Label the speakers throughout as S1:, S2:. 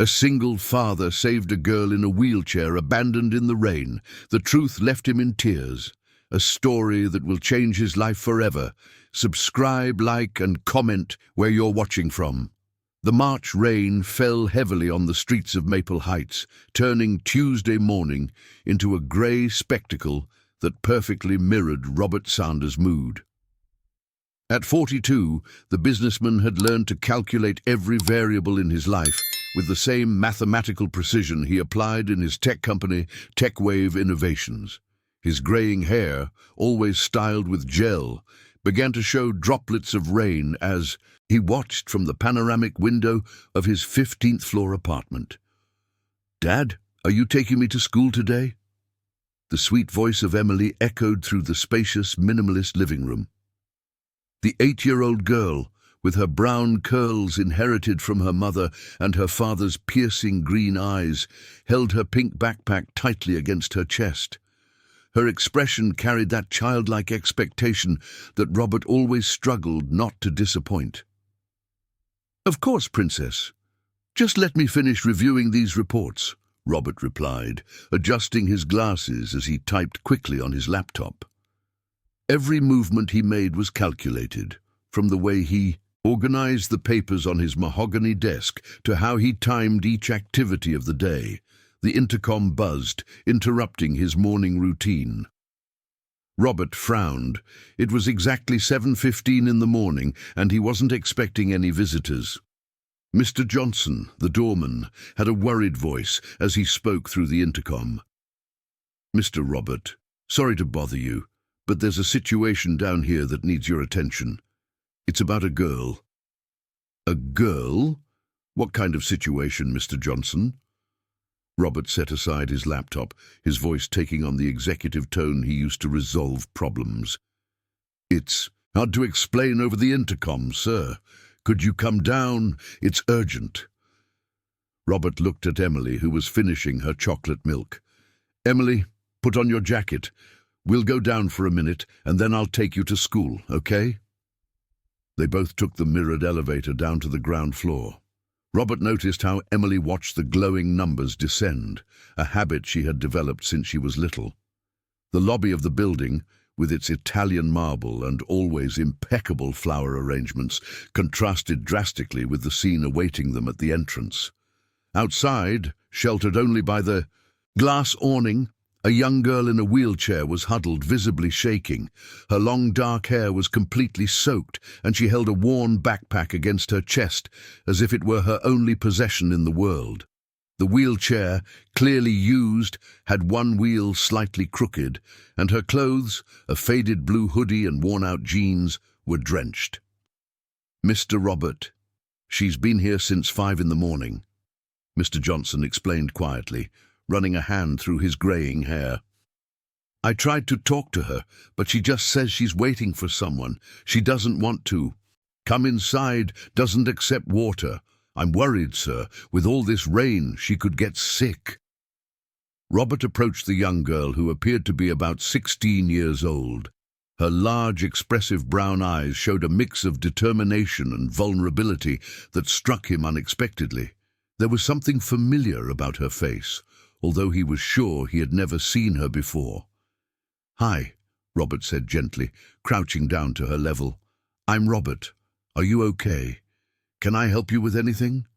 S1: A single father saved a girl in a wheelchair abandoned in the rain. The truth left him in tears. A story that will change his life forever. Subscribe, like, and comment where you're watching from. The March rain fell heavily on the streets of Maple Heights, turning Tuesday morning into a grey spectacle that perfectly mirrored Robert Sanders' mood. At 42, the businessman had learned to calculate every variable in his life with the same mathematical precision he applied in his tech company, TechWave Innovations. His greying hair, always styled with gel, began to show droplets of rain as he watched from the panoramic window of his 15th-floor apartment. "Dad, are you taking me to school today?" The sweet voice of Emily echoed through the spacious, minimalist living room. The 8-year-old girl, with her brown curls inherited from her mother and her father's piercing green eyes, held her pink backpack tightly against her chest. Her expression carried that childlike expectation that Robert always struggled not to disappoint. "Of course, Princess. Just let me finish reviewing these reports," Robert replied, adjusting his glasses as he typed quickly on his laptop. Every movement he made was calculated, from the way he organized the papers on his mahogany desk to how he timed each activity of the day. The intercom buzzed, interrupting his morning routine. Robert frowned. It was exactly 7:15 in the morning, and he wasn't expecting any visitors. Mr. Johnson, the doorman, had a worried voice as he spoke through the intercom. "Mr. Robert, sorry to bother you, but there's a situation down here that needs your attention. It's about a girl." "A girl? What kind of situation, Mr. Johnson?" Robert set aside his laptop, his voice taking on the executive tone he used to resolve problems. "It's hard to explain over the intercom, sir. Could you come down? It's urgent." Robert looked at Emily, who was finishing her chocolate milk. "Emily, put on your jacket. We'll go down for a minute, and then I'll take you to school, okay?" They both took the mirrored elevator down to the ground floor. Robert noticed how Emily watched the glowing numbers descend, a habit she had developed since she was little. The lobby of the building, with its Italian marble and always impeccable flower arrangements, contrasted drastically with the scene awaiting them at the entrance. Outside, sheltered only by the glass awning, a young girl in a wheelchair was huddled, visibly shaking. Her long dark hair was completely soaked, and she held a worn backpack against her chest, as if it were her only possession in the world. The wheelchair, clearly used, had one wheel slightly crooked, and her clothes, a faded blue hoodie and worn-out jeans, were drenched. "Mr. Robert, she's been here since 5 in the morning," Mr. Johnson explained quietly, running a hand through his greying hair. "I tried to talk to her, but she just says she's waiting for someone. She doesn't want to. Come inside, doesn't accept water. I'm worried, sir. With all this rain, she could get sick." Robert approached the young girl, who appeared to be about 16 years old. Her large, expressive brown eyes showed a mix of determination and vulnerability that struck him unexpectedly. There was something familiar about her face, although he was sure he had never seen her before. "Hi," Robert said gently, crouching down to her level. "I'm Robert. Are you okay? Can I help you with anything?"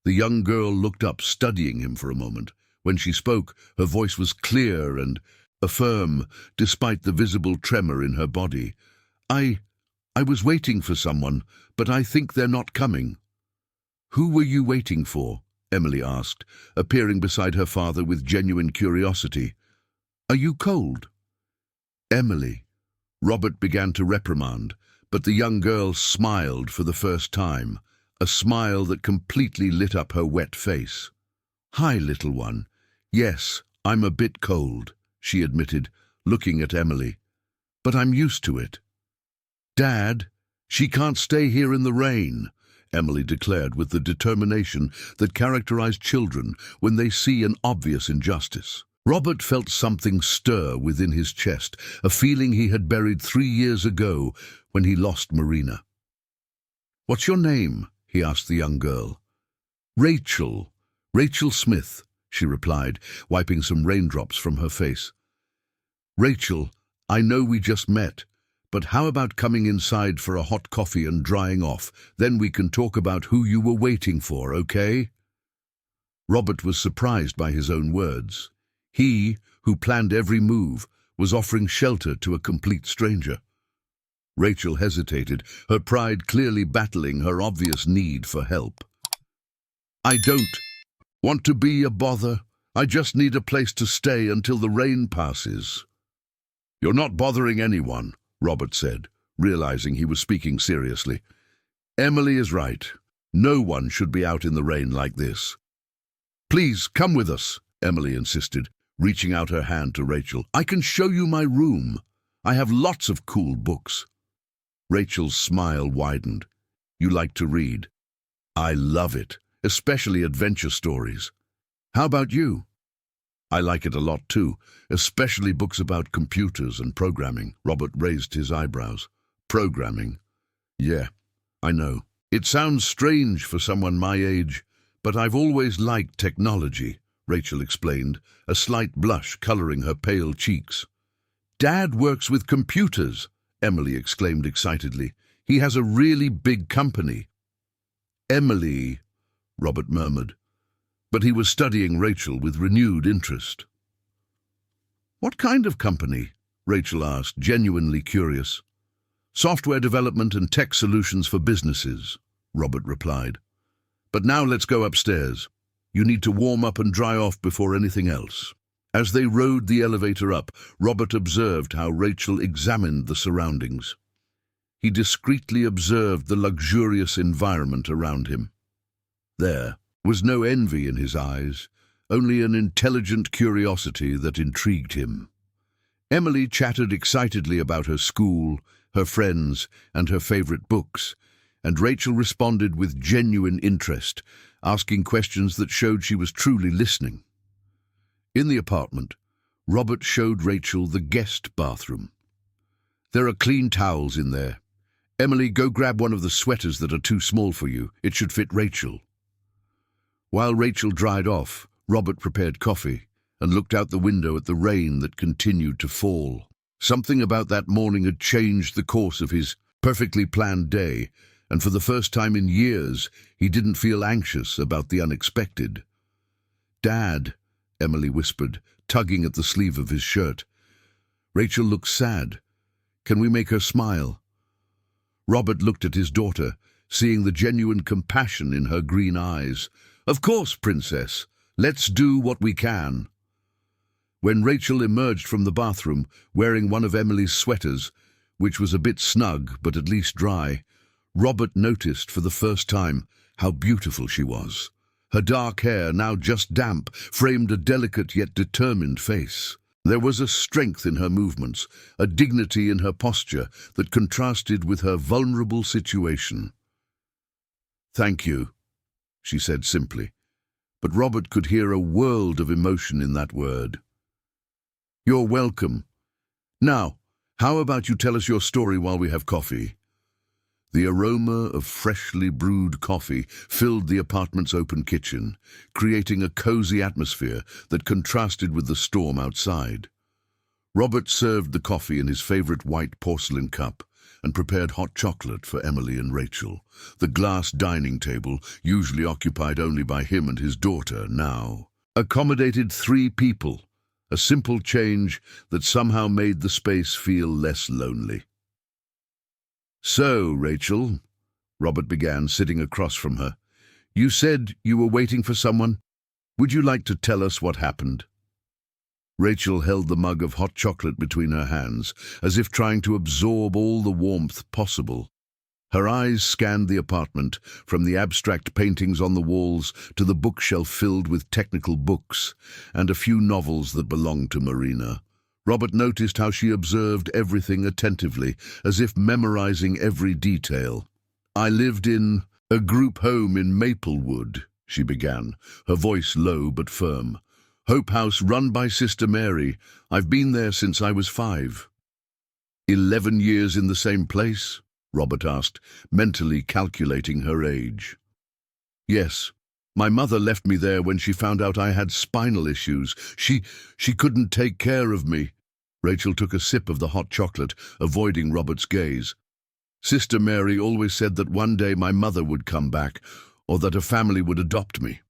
S1: The young girl looked up, studying him for a moment. When she spoke, her voice was clear and firm, despite the visible tremor in her body. I was waiting for someone, but I think they're not coming." "Who were you waiting for?" Emily asked, appearing beside her father with genuine curiosity. "Are you cold?" "Emily," Robert began to reprimand, but the young girl smiled for the first time, a smile that completely lit up her wet face. "Hi, little one. Yes, I'm a bit cold," she admitted, looking at Emily. "But I'm used to it." "Dad, she can't stay here in the rain," Emily declared with the determination that characterized children when they see an obvious injustice. Robert felt something stir within his chest, a feeling he had buried 3 years ago when he lost Marina. "What's your name?" he asked the young girl. "Rachel. Rachel Smith, she replied, wiping some raindrops from her face. Rachel, I know we just met, but how about coming inside for a hot coffee and drying off? Then we can talk about who you were waiting for, okay? Robert was surprised by his own words. He, who planned every move, was offering shelter to a complete stranger. Rachel hesitated, her pride clearly battling her obvious need for help. I don't want to be a bother. I just need a place to stay until the rain passes. You're not bothering anyone, Robert said, realizing he was speaking seriously. Emily is right. No one should be out in the rain like this. Please, come with us, Emily insisted, reaching out her hand to Rachel. I can show you my room. I have lots of cool books. Rachel's smile widened. You like to read? I love it, especially adventure stories. How about you? I like it a lot too, especially books about computers and programming. Robert raised his eyebrows. Programming? Yeah, I know. It sounds strange for someone my age, but I've always liked technology, Rachel explained, a slight blush coloring her pale cheeks. Dad works with computers, Emily exclaimed excitedly. He has a really big company. Emily, Robert murmured, but he was studying Rachel with renewed interest. What kind of company? Rachel asked, genuinely curious. Software development and tech solutions for businesses, Robert replied. But now let's go upstairs. You need to warm up and dry off before anything else. As they rode the elevator up, Robert observed how Rachel examined the surroundings. He discreetly observed the luxurious environment around him. There was no envy in his eyes, only an intelligent curiosity that intrigued him. Emily chattered excitedly about her school, her friends, and her favorite books, and Rachel responded with genuine interest, asking questions that showed she was truly listening. In the apartment, Robert showed Rachel the guest bathroom. There are clean towels in there. Emily, go grab one of the sweaters that are too small for you. It should fit Rachel. While Rachel dried off, Robert prepared coffee and looked out the window at the rain that continued to fall. Something about that morning had changed the course of his perfectly planned day, and for the first time in years, he didn't feel anxious about the unexpected. Dad, Emily whispered, tugging at the sleeve of his shirt. Rachel looks sad. Can we make her smile? Robert looked at his daughter, seeing the genuine compassion in her green eyes. Of course, Princess. Let's do what we can. When Rachel emerged from the bathroom, wearing one of Emily's sweaters, which was a bit snug but at least dry, Robert noticed for the first time how beautiful she was. Her dark hair, now just damp, framed a delicate yet determined face. There was a strength in her movements, a dignity in her posture that contrasted with her vulnerable situation. Thank you, she said simply, but Robert could hear a world of emotion in that word. You're welcome. Now, how about you tell us your story while we have coffee? The aroma of freshly brewed coffee filled the apartment's open kitchen, creating a cozy atmosphere that contrasted with the storm outside. Robert served the coffee in his favorite white porcelain cup and prepared hot chocolate for Emily and Rachel. The glass dining table, usually occupied only by him and his daughter, now accommodated 3 people, a simple change that somehow made the space feel less lonely. So, Rachel, Robert began, sitting across from her, you said you were waiting for someone. Would you like to tell us what happened? Rachel held the mug of hot chocolate between her hands, as if trying to absorb all the warmth possible. Her eyes scanned the apartment, from the abstract paintings on the walls to the bookshelf filled with technical books and a few novels that belonged to Marina. Robert noticed how she observed everything attentively, as if memorizing every detail. I lived in a group home in Maplewood, she began, her voice low but firm. Hope House, run by Sister Mary. I've been there since I was 5. 11 years in the same place? Robert asked, mentally calculating her age. Yes, My mother left me there when she found out I had spinal issues. She couldn't take care of me." Rachel took a sip of the hot chocolate, avoiding Robert's gaze. "Sister Mary always said that one day my mother would come back, or that a family would adopt me."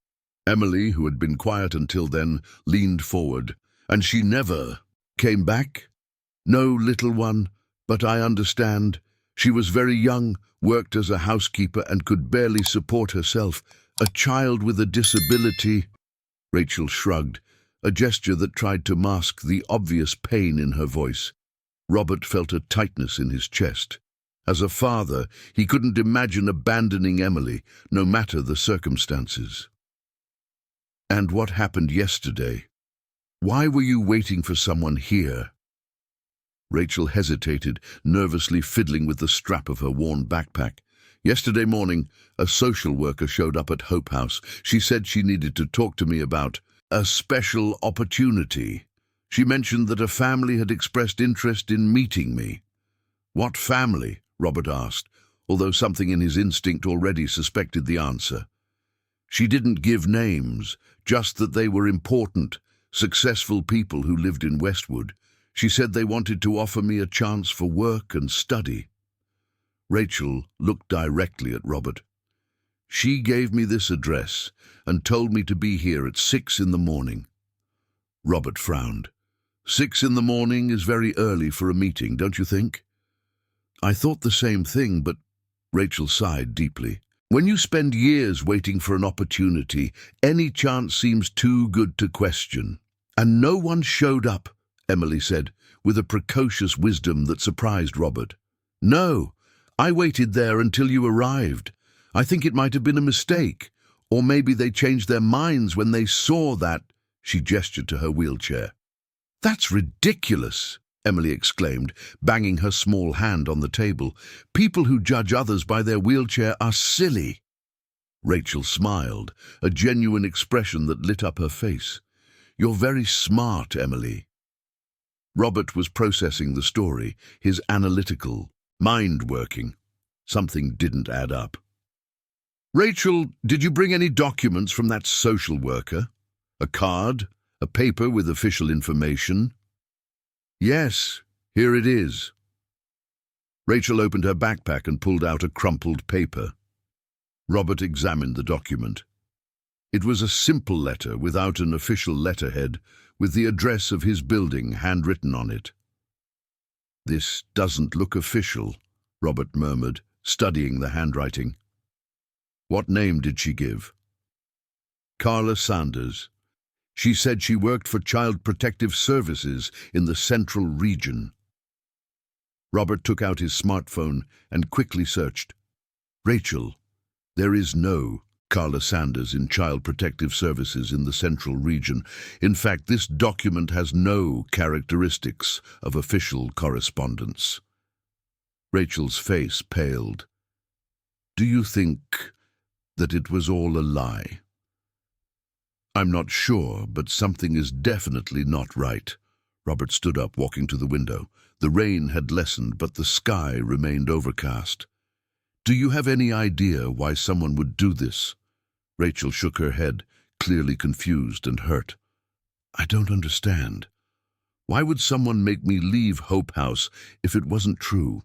S1: Emily, who had been quiet until then, leaned forward. "And she never came back?" "No, little one, but I understand. She was very young, worked as a housekeeper and could barely support herself. A child with a disability." Rachel shrugged, a gesture that tried to mask the obvious pain in her voice. Robert felt a tightness in his chest. As a father, he couldn't imagine abandoning Emily, no matter the circumstances. "And what happened yesterday? Why were you waiting for someone here?" Rachel hesitated, nervously fiddling with the strap of her worn backpack. "Yesterday morning, a social worker showed up at Hope House. She said she needed to talk to me about a special opportunity. She mentioned that a family had expressed interest in meeting me." "What family?" Robert asked, although something in his instinct already suspected the answer. "She didn't give names, just that they were important, successful people who lived in Westwood. She said they wanted to offer me a chance for work and study." Rachel looked directly at Robert. "She gave me this address and told me to be here at 6 in the morning. Robert frowned. 6 in the morning is very early for a meeting, don't you think?" "I thought the same thing, but—" Rachel sighed deeply. "When you spend years waiting for an opportunity, any chance seems too good to question." "And no one showed up," Emily said, with a precocious wisdom that surprised Robert. "No, I waited there until you arrived. I think it might have been a mistake, or maybe they changed their minds when they saw that—" She gestured to her wheelchair. "That's ridiculous," Emily exclaimed, banging her small hand on the table. "People who judge others by their wheelchair are silly." Rachel smiled, a genuine expression that lit up her face. "You're very smart, Emily." Robert was processing the story, his analytical mind working. Something didn't add up. "Rachel, did you bring any documents from that social worker? A card? A paper with official information?" "Yes, here it is." Rachel opened her backpack and pulled out a crumpled paper. Robert examined the document. It was a simple letter without an official letterhead, with the address of his building handwritten on it. "This doesn't look official," Robert murmured, studying the handwriting. "What name did she give?" "Carla Sanders. She said she worked for Child Protective Services in the Central Region." Robert took out his smartphone and quickly searched. "Rachel, there is no Carla Sanders in Child Protective Services in the Central Region. In fact, this document has no characteristics of official correspondence." Rachel's face paled. "Do you think that it was all a lie?" "I'm not sure, but something is definitely not right." Robert stood up, walking to the window. The rain had lessened, but the sky remained overcast. "Do you have any idea why someone would do this?" Rachel shook her head, clearly confused and hurt. "I don't understand. Why would someone make me leave Hope House if it wasn't true?"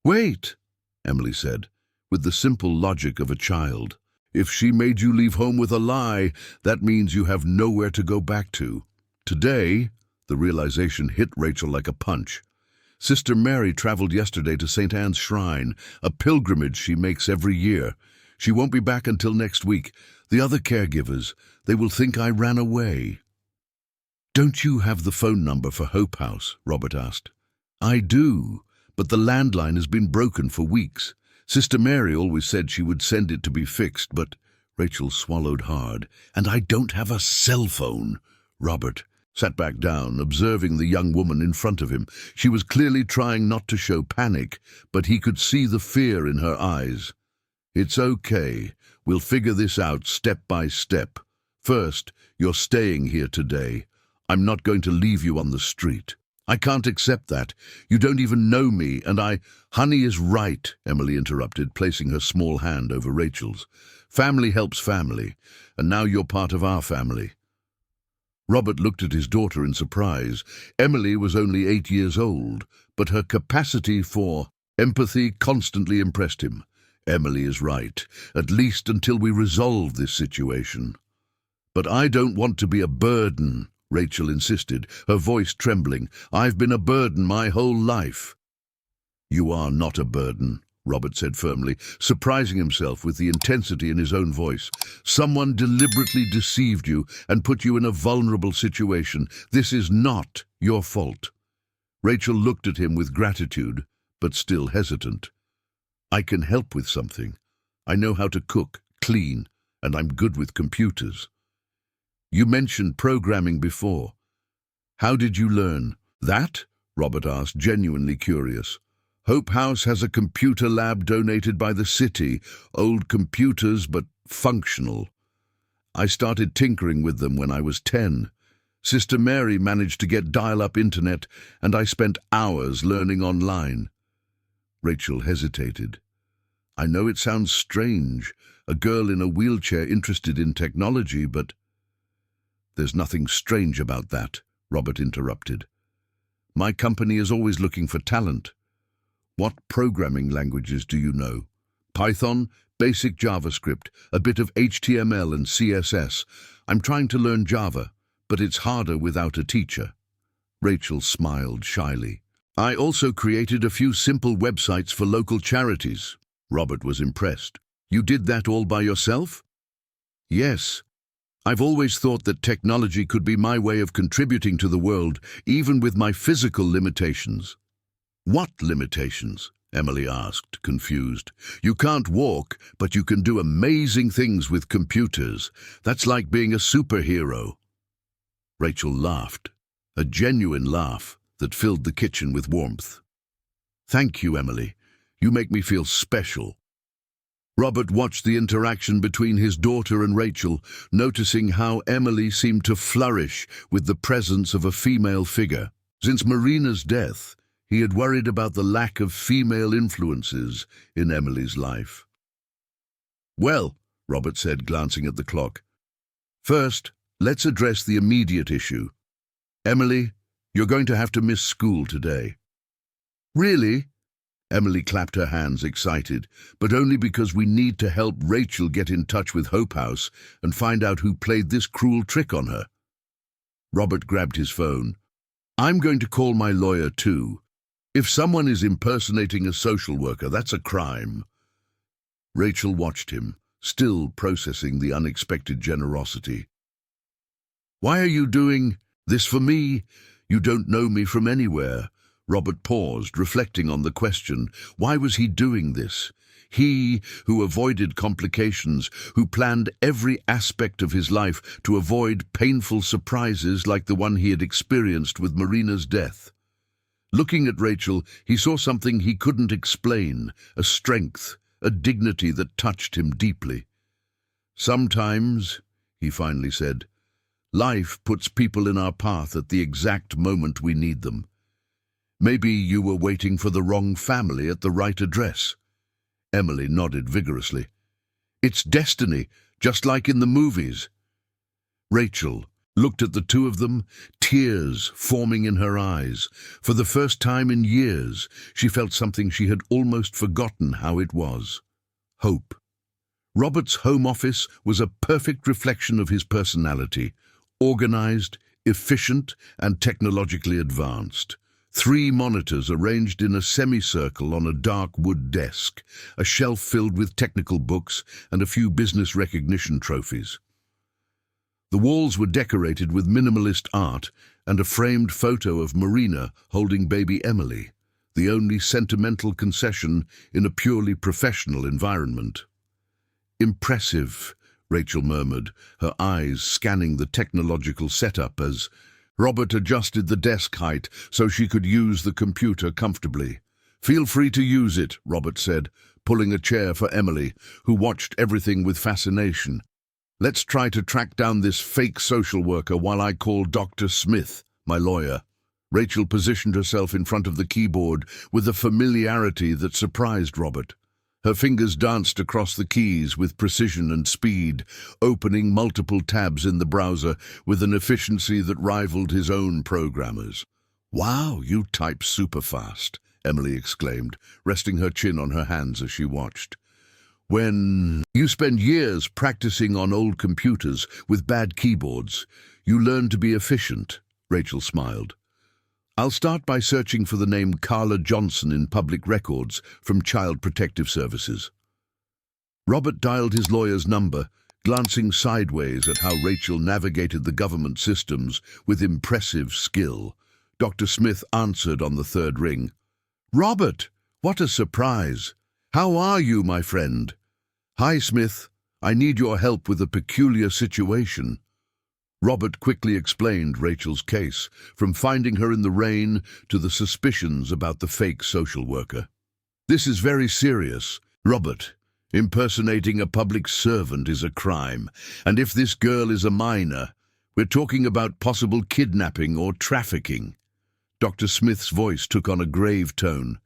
S1: "Wait," Emily said, with the simple logic of a child. "If she made you leave home with a lie, that means you have nowhere to go back to." Today, the realization hit Rachel like a punch. Sister Mary traveled yesterday to St. Anne's Shrine, a pilgrimage she makes every year. She won't be back until next week. The other caregivers, they will think I ran away. "Don't you have the phone number for Hope House?" Robert asked. "I do, but the landline has been broken for weeks. Sister Mary always said she would send it to be fixed, but—" Rachel swallowed hard. "And I don't have a cell phone." Robert sat back down, observing the young woman in front of him. She was clearly trying not to show panic, but he could see the fear in her eyes. "It's okay. We'll figure this out step by step. First, you're staying here today. I'm not going to leave you on the street." I can't accept that. You don't even know me, and I— Honey is right, Emily interrupted, placing her small hand over Rachel's. Family helps family, and now you're part of our family. Robert looked at his daughter in surprise. Emily was only 8 years old, but her capacity for empathy constantly impressed him. Emily is right, at least until we resolve this situation. But I don't want to be a burden, Rachel insisted, her voice trembling. I've been a burden my whole life. You are not a burden, Robert said firmly, surprising himself with the intensity in his own voice. Someone deliberately deceived you and put you in a vulnerable situation. This is not your fault. Rachel looked at him with gratitude, but still hesitant. I can help with something. I know how to cook, clean, and I'm good with computers. You mentioned programming before. How did you learn that? Robert asked, genuinely curious. Hope House has a computer lab donated by the city. Old computers, but functional. I started tinkering with them when I was 10. Sister Mary managed to get dial-up internet, and I spent hours learning online. Rachel hesitated. I know it sounds strange, a girl in a wheelchair interested in technology, but— There's nothing strange about that, Robert interrupted. My company is always looking for talent. What programming languages do you know? Python, basic JavaScript, a bit of HTML and CSS. I'm trying to learn Java, but it's harder without a teacher. Rachel smiled shyly. I also created a few simple websites for local charities. Robert was impressed. You did that all by yourself? Yes. I've always thought that technology could be my way of contributing to the world, even with my physical limitations. What limitations? Emily asked, confused. You can't walk, but you can do amazing things with computers. That's like being a superhero. Rachel laughed, a genuine laugh that filled the kitchen with warmth. Thank you, Emily. You make me feel special. Robert watched the interaction between his daughter and Rachel, noticing how Emily seemed to flourish with the presence of a female figure. Since Marina's death, he had worried about the lack of female influences in Emily's life. Well, Robert said, glancing at the clock. First, let's address the immediate issue. Emily, you're going to have to miss school today. Really? Emily clapped her hands, excited, but only because we need to help Rachel get in touch with Hope House and find out who played this cruel trick on her. Robert grabbed his phone. I'm going to call my lawyer too. If someone is impersonating a social worker, that's a crime. Rachel watched him, still processing the unexpected generosity. Why are you doing this for me? You don't know me from anywhere. Robert paused, reflecting on the question. Why was he doing this? He, who avoided complications, who planned every aspect of his life to avoid painful surprises like the one he had experienced with Marina's death. Looking at Rachel, he saw something he couldn't explain, a strength, a dignity that touched him deeply. Sometimes, he finally said, life puts people in our path at the exact moment we need them. Maybe you were waiting for the wrong family at the right address. Emily nodded vigorously. It's destiny, just like in the movies. Rachel looked at the two of them, tears forming in her eyes. For the first time in years, she felt something she had almost forgotten how it was. Hope. Robert's home office was a perfect reflection of his personality, organized, efficient, and technologically advanced. 3 monitors arranged in a semicircle on a dark wood desk, a shelf filled with technical books, and a few business recognition trophies. The walls were decorated with minimalist art and a framed photo of Marina holding baby Emily, the only sentimental concession in a purely professional environment. Impressive, Rachel murmured, her eyes scanning the technological setup as Robert adjusted the desk height so she could use the computer comfortably. Feel free to use it, Robert said, pulling a chair for Emily, who watched everything with fascination. Let's try to track down this fake social worker while I call Dr. Smith, my lawyer. Rachel positioned herself in front of the keyboard with a familiarity that surprised Robert. Her fingers danced across the keys with precision and speed, opening multiple tabs in the browser with an efficiency that rivaled his own programmers. "Wow, you type super fast," Emily exclaimed, resting her chin on her hands as she watched. "When you spend years practicing on old computers with bad keyboards, you learn to be efficient," Rachel smiled. "I'll start by searching for the name Carla Johnson in public records from Child Protective Services." Robert dialed his lawyer's number, glancing sideways at how Rachel navigated the government systems with impressive skill. Dr. Smith answered on the third ring. "Robert, what a surprise! How are you, my friend?" "Hi, Smith. I need your help with a peculiar situation." Robert quickly explained Rachel's case, from finding her in the rain to the suspicions about the fake social worker. "This is very serious, Robert. Impersonating a public servant is a crime, and if this girl is a minor, we're talking about possible kidnapping or trafficking." Dr. Smith's voice took on a grave tone.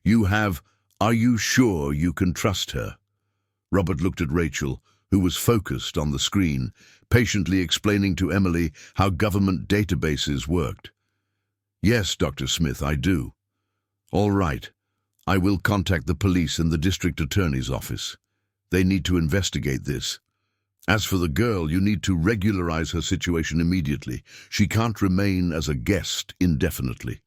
S1: Are you sure you can trust her?" Robert looked at Rachel, who was focused on the screen, patiently explaining to Emily how government databases worked. "Yes, Dr. Smith, I do." "All right. I will contact the police and the district attorney's office. They need to investigate this. As for the girl, you need to regularize her situation immediately. She can't remain as a guest indefinitely."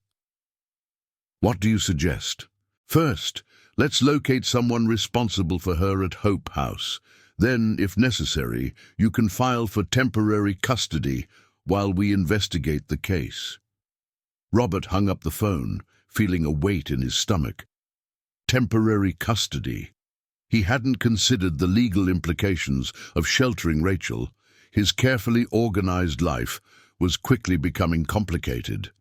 S1: "What do you suggest?" "First, let's locate someone responsible for her at Hope House. Then, if necessary, you can file for temporary custody while we investigate the case." Robert hung up the phone, feeling a weight in his stomach. Temporary custody. He hadn't considered the legal implications of sheltering Rachel. His carefully organized life was quickly becoming complicated.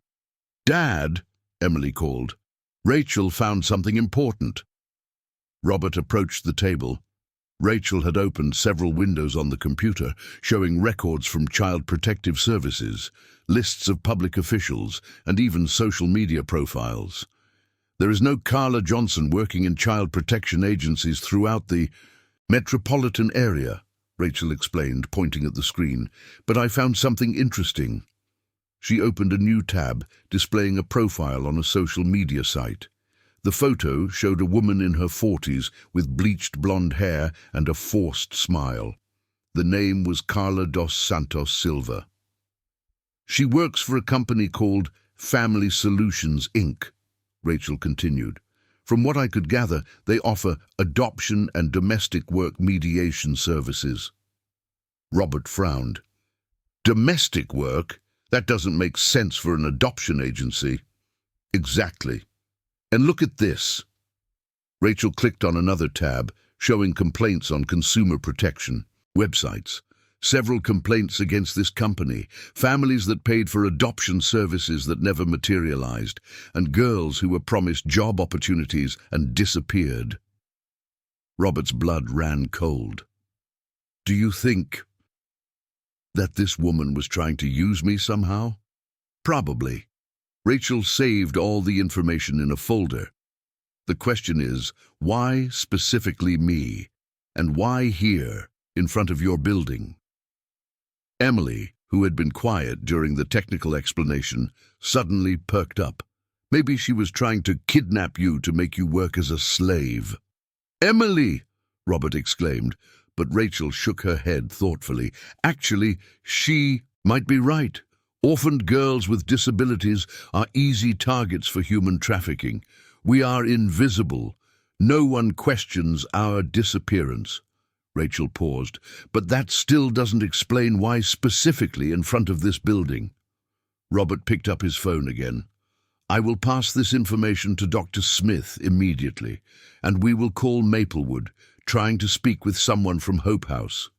S1: "Dad," Emily called. "Rachel found something important." Robert approached the table. Rachel had opened several windows on the computer, showing records from Child Protective Services, lists of public officials, and even social media profiles. "There is no Carla Johnson working in child protection agencies throughout the metropolitan area," Rachel explained, pointing at the screen, "but I found something interesting." She opened a new tab, displaying a profile on a social media site. The photo showed a woman in her 40s with bleached blonde hair and a forced smile. The name was Carla dos Santos Silva. "She works for a company called Family Solutions, Inc., Rachel continued. "From what I could gather, they offer adoption and domestic work mediation services." Robert frowned. "Domestic work? That doesn't make sense for an adoption agency." "Exactly. And look at this." Rachel clicked on another tab, showing complaints on consumer protection websites. Several complaints against this company, families that paid for adoption services that never materialized, and girls who were promised job opportunities and disappeared. Robert's blood ran cold. "Do you think that this woman was trying to use me somehow?" "Probably." Rachel saved all the information in a folder. "The question is, why specifically me? And why here, in front of your building?" Emily, who had been quiet during the technical explanation, suddenly perked up. "Maybe she was trying to kidnap you to make you work as a slave." "Emily!" Robert exclaimed, but Rachel shook her head thoughtfully. "Actually, she might be right. Orphaned girls with disabilities are easy targets for human trafficking. We are invisible. No one questions our disappearance." Rachel paused. "But that still doesn't explain why specifically in front of this building." Robert picked up his phone again. "I will pass this information to Dr. Smith immediately, and we will call Maplewood, trying to speak with someone from Hope House."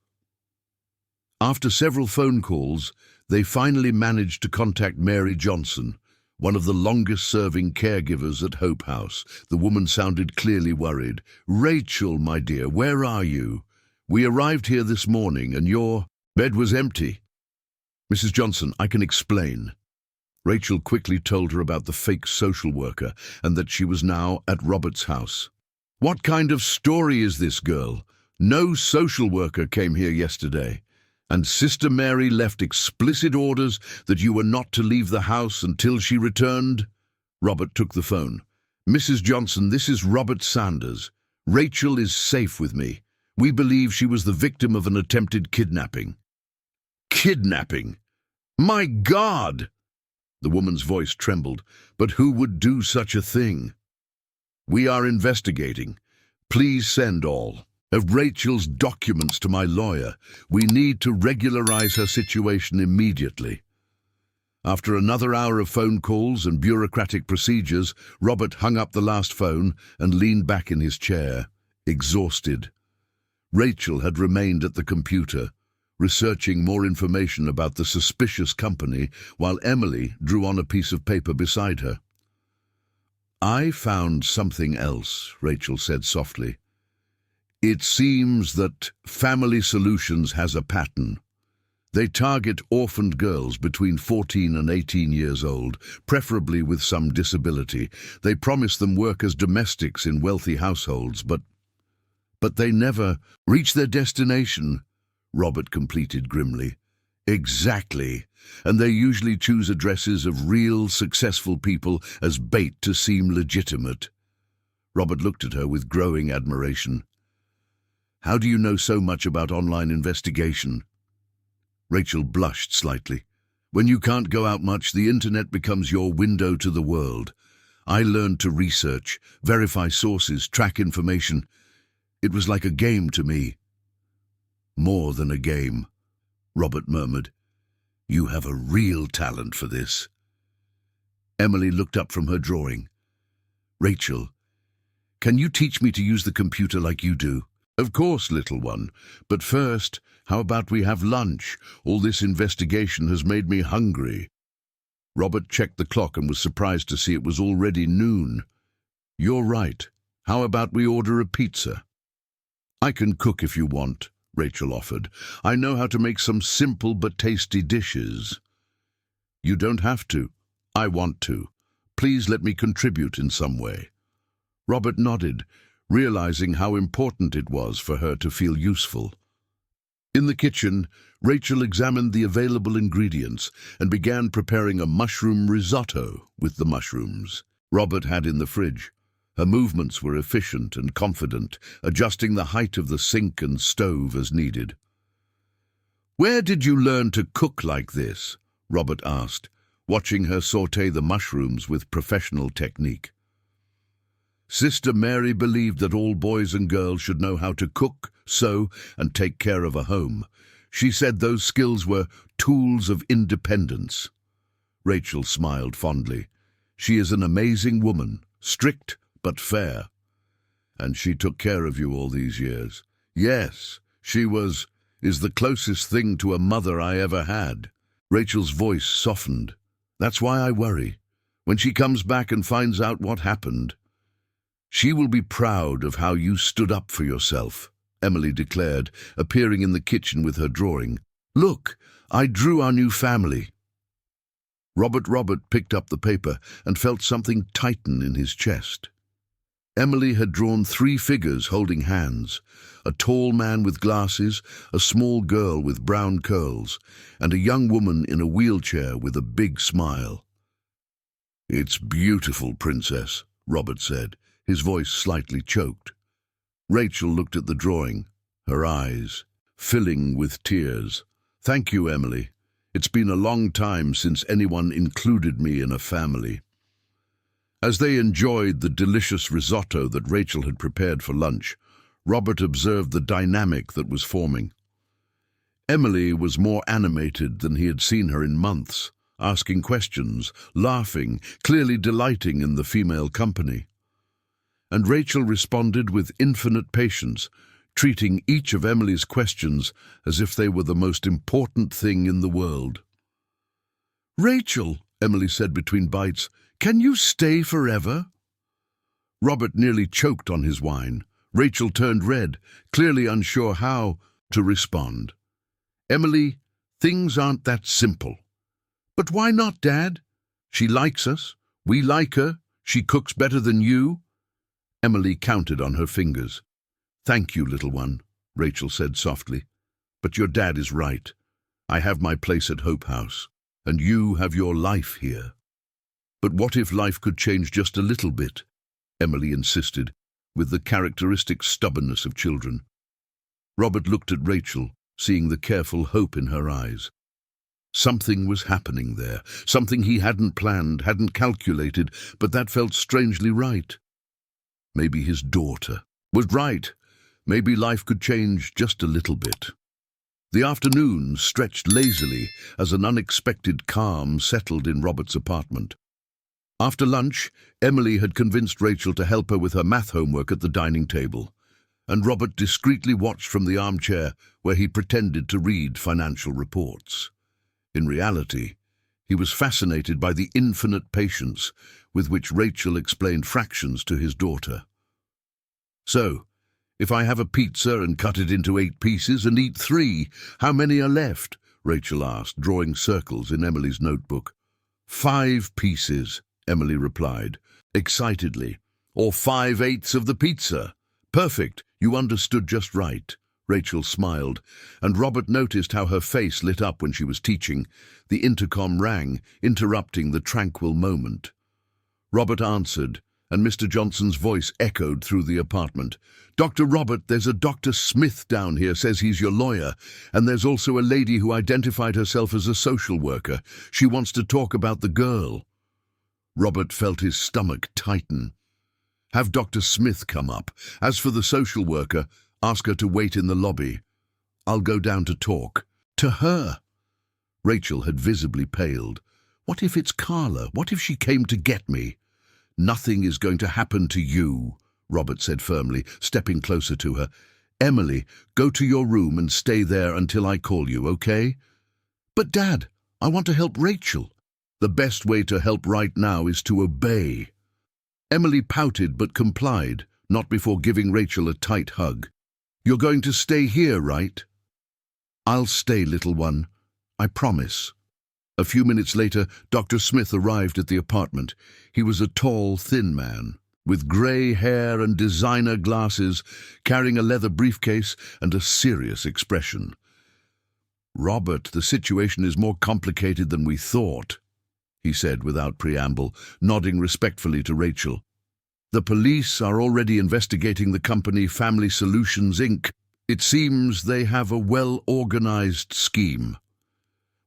S1: After several phone calls, they finally managed to contact Mary Johnson, one of the longest-serving caregivers at Hope House. The woman sounded clearly worried. "Rachel, my dear, where are you? We arrived here this morning and your bed was empty." "Mrs. Johnson, I can explain." Rachel quickly told her about the fake social worker and that she was now at Robert's house. "What kind of story is this, girl? No social worker came here yesterday. And Sister Mary left explicit orders that you were not to leave the house until she returned?" Robert took the phone. "Mrs. Johnson, this is Robert Sanders. Rachel is safe with me. We believe she was the victim of an attempted kidnapping." "Kidnapping? My God!" The woman's voice trembled. "But who would do such a thing?" "We are investigating. Please send all of Rachel's documents to my lawyer. We need to regularize her situation immediately." After another hour of phone calls and bureaucratic procedures, Robert hung up the last phone and leaned back in his chair, exhausted. Rachel had remained at the computer, researching more information about the suspicious company, while Emily drew on a piece of paper beside her. "I found something else," Rachel said softly. "It seems that Family Solutions has a pattern. They target orphaned girls between 14 and 18 years old, preferably with some disability. They promise them work as domestics in wealthy households, but they never reach their destination," Robert completed grimly. "Exactly. And they usually choose addresses of real, successful people as bait to seem legitimate." Robert looked at her with growing admiration. "How do you know so much about online investigation?" Rachel blushed slightly. "When you can't go out much, the internet becomes your window to the world. I learned to research, verify sources, track information. It was like a game to me." "More than a game," Robert murmured. "You have a real talent for this." Emily looked up from her drawing. "Rachel, can you teach me to use the computer like you do?" "Of course, little one. But first, how about we have lunch? All this investigation has made me hungry." Robert checked the clock and was surprised to see it was already noon. "You're right. How about we order a pizza?" "I can cook if you want," Rachel offered. "I know how to make some simple but tasty dishes." "You don't have to. I want to. Please let me contribute in some way." Robert nodded, realizing how important it was for her to feel useful. In the kitchen, Rachel examined the available ingredients and began preparing a mushroom risotto with the mushrooms Robert had in the fridge. Her movements were efficient and confident, adjusting the height of the sink and stove as needed. "Where did you learn to cook like this?" Robert asked, watching her saute the mushrooms with professional technique. "Sister Mary believed that all boys and girls should know how to cook, sew, and take care of a home. She said those skills were tools of independence." Rachel smiled fondly. "She is an amazing woman, strict but fair." "And she took care of you all these years?" "Yes, is the closest thing to a mother I ever had." Rachel's voice softened. "That's why I worry. When she comes back and finds out what happened, she will be proud of how you stood up for yourself," Emily declared, appearing in the kitchen with her drawing. "Look, I drew our new family." Robert picked up the paper and felt something tighten in his chest. Emily had drawn 3 figures holding hands: a tall man with glasses, a small girl with brown curls, and a young woman in a wheelchair with a big smile. "It's beautiful, Princess," Robert said, his voice slightly choked. Rachel looked at the drawing, her eyes filling with tears. "Thank you, Emily. It's been a long time since anyone included me in a family." As they enjoyed the delicious risotto that Rachel had prepared for lunch, Robert observed the dynamic that was forming. Emily was more animated than he had seen her in months, asking questions, laughing, clearly delighting in the female company. And Rachel responded with infinite patience, treating each of Emily's questions as if they were the most important thing in the world. "Rachel," Emily said between bites, "can you stay forever?" Robert nearly choked on his wine. Rachel turned red, clearly unsure how to respond. "Emily, things aren't that simple." "But why not, Dad?" She likes us. We like her. She cooks better than you. Emily counted on her fingers. Thank you, little one, Rachel said softly. But your dad is right. I have my place at Hope House, and you have your life here. But what if life could change just a little bit? Emily insisted, with the characteristic stubbornness of children. Robert looked at Rachel, seeing the careful hope in her eyes. Something was happening there, something he hadn't planned, hadn't calculated, but that felt strangely right. Maybe his daughter was right. Maybe life could change just a little bit. The afternoon stretched lazily as an unexpected calm settled in Robert's apartment. After lunch, Emily had convinced Rachel to help her with her math homework at the dining table, and Robert discreetly watched from the armchair where he pretended to read financial reports. In reality, he was fascinated by the infinite patience with which Rachel explained fractions to his daughter. So, if I have a pizza and cut it into 8 pieces and eat 3, how many are left? Rachel asked, drawing circles in Emily's notebook. 5 pieces, Emily replied, excitedly. Or 5/8 of the pizza. Perfect, you understood just right. Rachel smiled, and Robert noticed how her face lit up when she was teaching. The intercom rang, interrupting the tranquil moment. Robert answered, and Mr. Johnson's voice echoed through the apartment. Dr. Robert, there's a Dr. Smith down here, says he's your lawyer, and there's also a lady who identified herself as a social worker. She wants to talk about the girl. Robert felt his stomach tighten. Have Dr. Smith come up. As for the social worker, ask her to wait in the lobby. I'll go down to talk. To her. Rachel had visibly paled. What if it's Carla? What if she came to get me? Nothing is going to happen to you, Robert said firmly, stepping closer to her. Emily, go to your room and stay there until I call you, okay? But Dad, I want to help Rachel. The best way to help right now is to obey. Emily pouted but complied, not before giving Rachel a tight hug. You're going to stay here, right? I'll stay, little one. I promise. A few minutes later, Dr. Smith arrived at the apartment. He was a tall, thin man, with grey hair and designer glasses, carrying a leather briefcase and a serious expression. Robert, the situation is more complicated than we thought, he said without preamble, nodding respectfully to Rachel. The police are already investigating the company Family Solutions, Inc. It seems they have a well-organized scheme.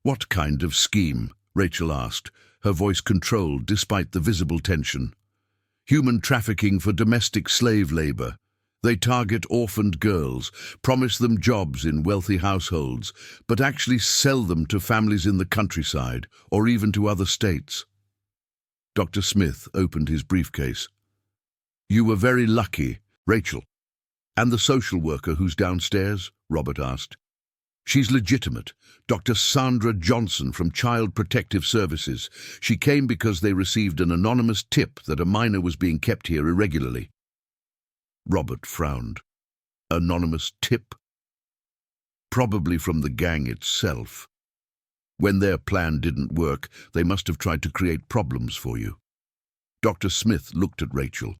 S1: What kind of scheme? Rachel asked, her voice controlled despite the visible tension. Human trafficking for domestic slave labor. They target orphaned girls, promise them jobs in wealthy households, but actually sell them to families in the countryside or even to other states. Dr. Smith opened his briefcase. You were very lucky, Rachel. And the social worker who's downstairs? Robert asked. She's legitimate. Dr. Sandra Johnson from Child Protective Services. She came because they received an anonymous tip that a minor was being kept here irregularly. Robert frowned. Anonymous tip? Probably from the gang itself. When their plan didn't work, they must have tried to create problems for you. Dr. Smith looked at Rachel.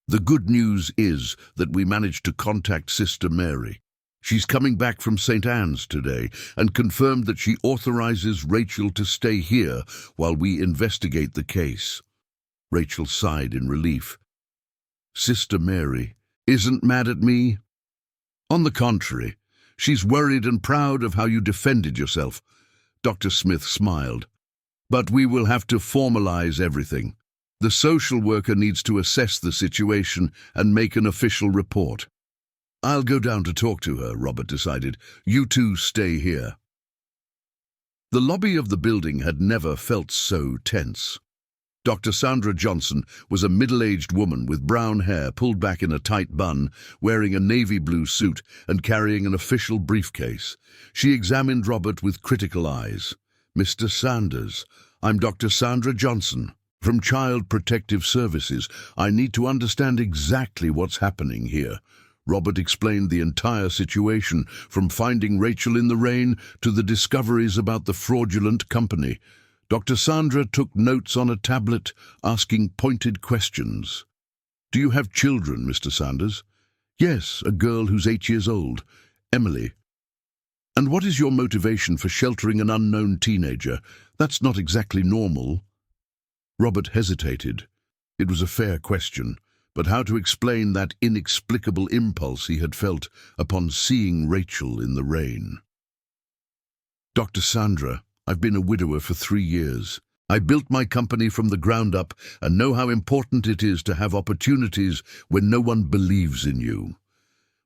S1: The good news is that we managed to contact Sister Mary. She's coming back from St. Anne's today and confirmed that she authorizes Rachel to stay here while we investigate the case. Rachel sighed in relief. Sister Mary isn't mad at me. On the contrary, she's worried and proud of how you defended yourself. Dr. Smith smiled. But we will have to formalize everything. The social worker needs to assess the situation and make an official report. I'll go down to talk to her, Robert decided. You two stay here. The lobby of the building had never felt so tense. Dr. Sandra Johnson was a middle-aged woman with brown hair pulled back in a tight bun, wearing a navy blue suit and carrying an official briefcase. She examined Robert with critical eyes. Mr. Sanders, I'm Dr. Sandra Johnson. From Child Protective Services, I need to understand exactly what's happening here. Robert explained the entire situation, from finding Rachel in the rain to the discoveries about the fraudulent company. Dr. Sandra took notes on a tablet, asking pointed questions. "Do you have children, Mr. Sanders?" "Yes, a girl who's 8 years old, Emily." "And what is your motivation for sheltering an unknown teenager? That's not exactly normal." Robert hesitated. It was a fair question, but how to explain that inexplicable impulse he had felt upon seeing Rachel in the rain? "Dr. Sandra, I've been a widower for 3 years. I built my company from the ground up and know how important it is to have opportunities when no one believes in you.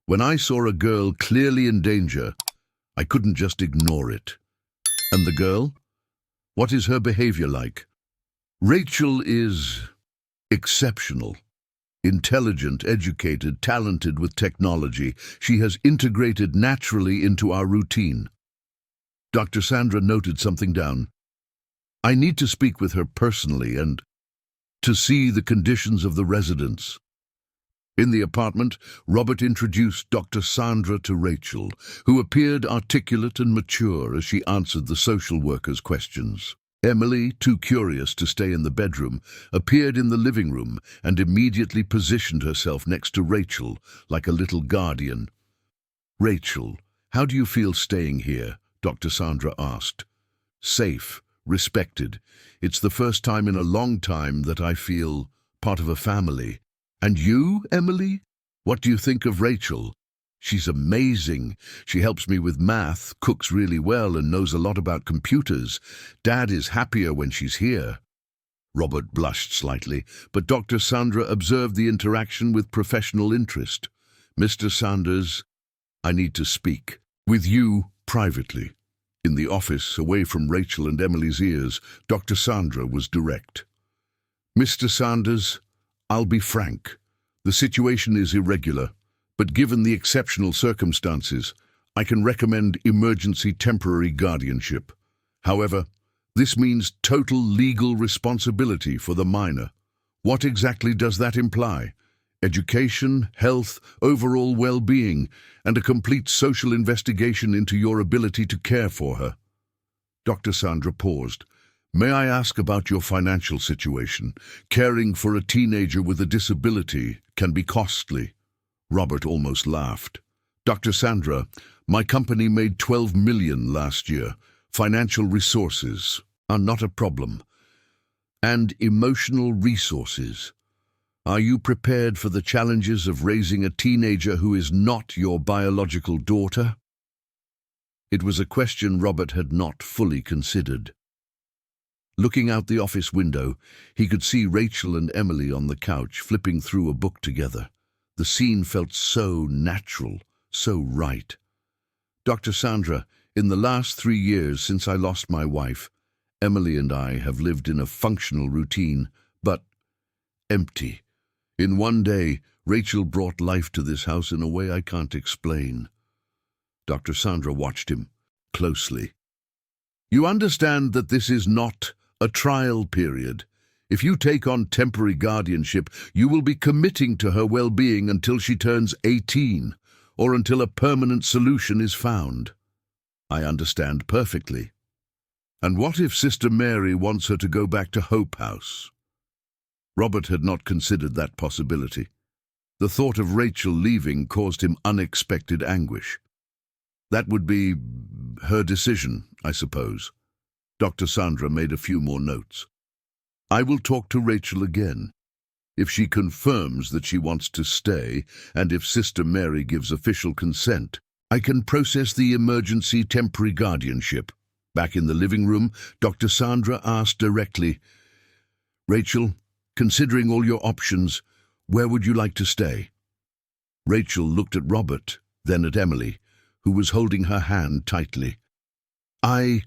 S1: When I saw a girl clearly in danger, I couldn't just ignore it." "And the girl? What is her behavior like?" "Rachel is exceptional. Intelligent, educated, talented with technology. She has integrated naturally into our routine." Dr. Sandra noted something down. "I need to speak with her personally and to see the conditions of the residents." In the apartment, Robert introduced Dr. Sandra to Rachel, who appeared articulate and mature as she answered the social worker's questions. Emily, too curious to stay in the bedroom, appeared in the living room and immediately positioned herself next to Rachel like a little guardian. "Rachel, how do you feel staying here?" Dr. Sandra asked. "Safe, respected. It's the first time in a long time that I feel part of a family." "And you, Emily? What do you think of Rachel?" "She's amazing. She helps me with math, cooks really well, and knows a lot about computers. Dad is happier when she's here." Robert blushed slightly, but Dr. Sandra observed the interaction with professional interest. "Mr. Sanders, I need to speak with you privately." In the office, away from Rachel and Emily's ears, Dr. Sandra was direct. "Mr. Sanders, I'll be frank. The situation is irregular, but given the exceptional circumstances, I can recommend emergency temporary guardianship. However, this means total legal responsibility for the minor. What exactly does that imply? Education, health, overall well-being, and a complete social investigation into your ability to care for her." Dr. Sandra paused. "May I ask about your financial situation? Caring for a teenager with a disability can be costly." Robert almost laughed. "Dr. Sandra, my company made $12 million last year. Financial resources are not a problem. And emotional resources. Are you prepared for the challenges of raising a teenager who is not your biological daughter?" It was a question Robert had not fully considered. Looking out the office window, he could see Rachel and Emily on the couch flipping through a book together. The scene felt so natural, so right. "Dr. Sandra, in the last 3 years since I lost my wife, Emily and I have lived in a functional routine, but empty. In one day, Rachel brought life to this house in a way I can't explain." Dr. Sandra watched him closely. "You understand that this is not a trial period. If you take on temporary guardianship, you will be committing to her well-being until she turns 18, or until a permanent solution is found." "I understand perfectly." "And what if Sister Mary wants her to go back to Hope House?" Robert had not considered that possibility. The thought of Rachel leaving caused him unexpected anguish. "That would be her decision, I suppose." Dr. Sandra made a few more notes. "I will talk to Rachel again. If she confirms that she wants to stay, and if Sister Mary gives official consent, I can process the emergency temporary guardianship." Back in the living room, Dr. Sandra asked directly, "Rachel, considering all your options, where would you like to stay?" Rachel looked at Robert, then at Emily, who was holding her hand tightly. I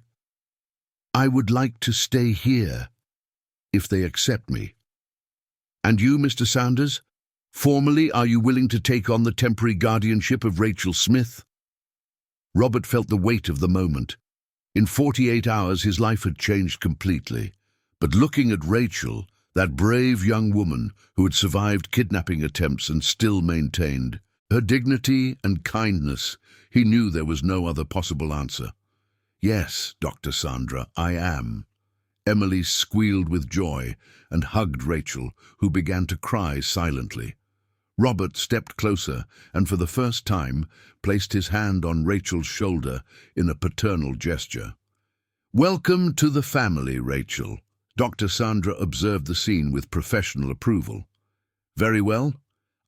S1: would like to stay here, if they accept me." "And you, Mr. Sanders? Formally, are you willing to take on the temporary guardianship of Rachel Smith?" Robert felt the weight of the moment. In 48 hours, his life had changed completely. But looking at Rachel, that brave young woman who had survived kidnapping attempts and still maintained her dignity and kindness, he knew there was no other possible answer. "Yes, Dr. Sandra, I am." Emily squealed with joy and hugged Rachel, who began to cry silently. Robert stepped closer and for the first time placed his hand on Rachel's shoulder in a paternal gesture. "Welcome to the family, Rachel." Dr. Sandra observed the scene with professional approval. "Very well.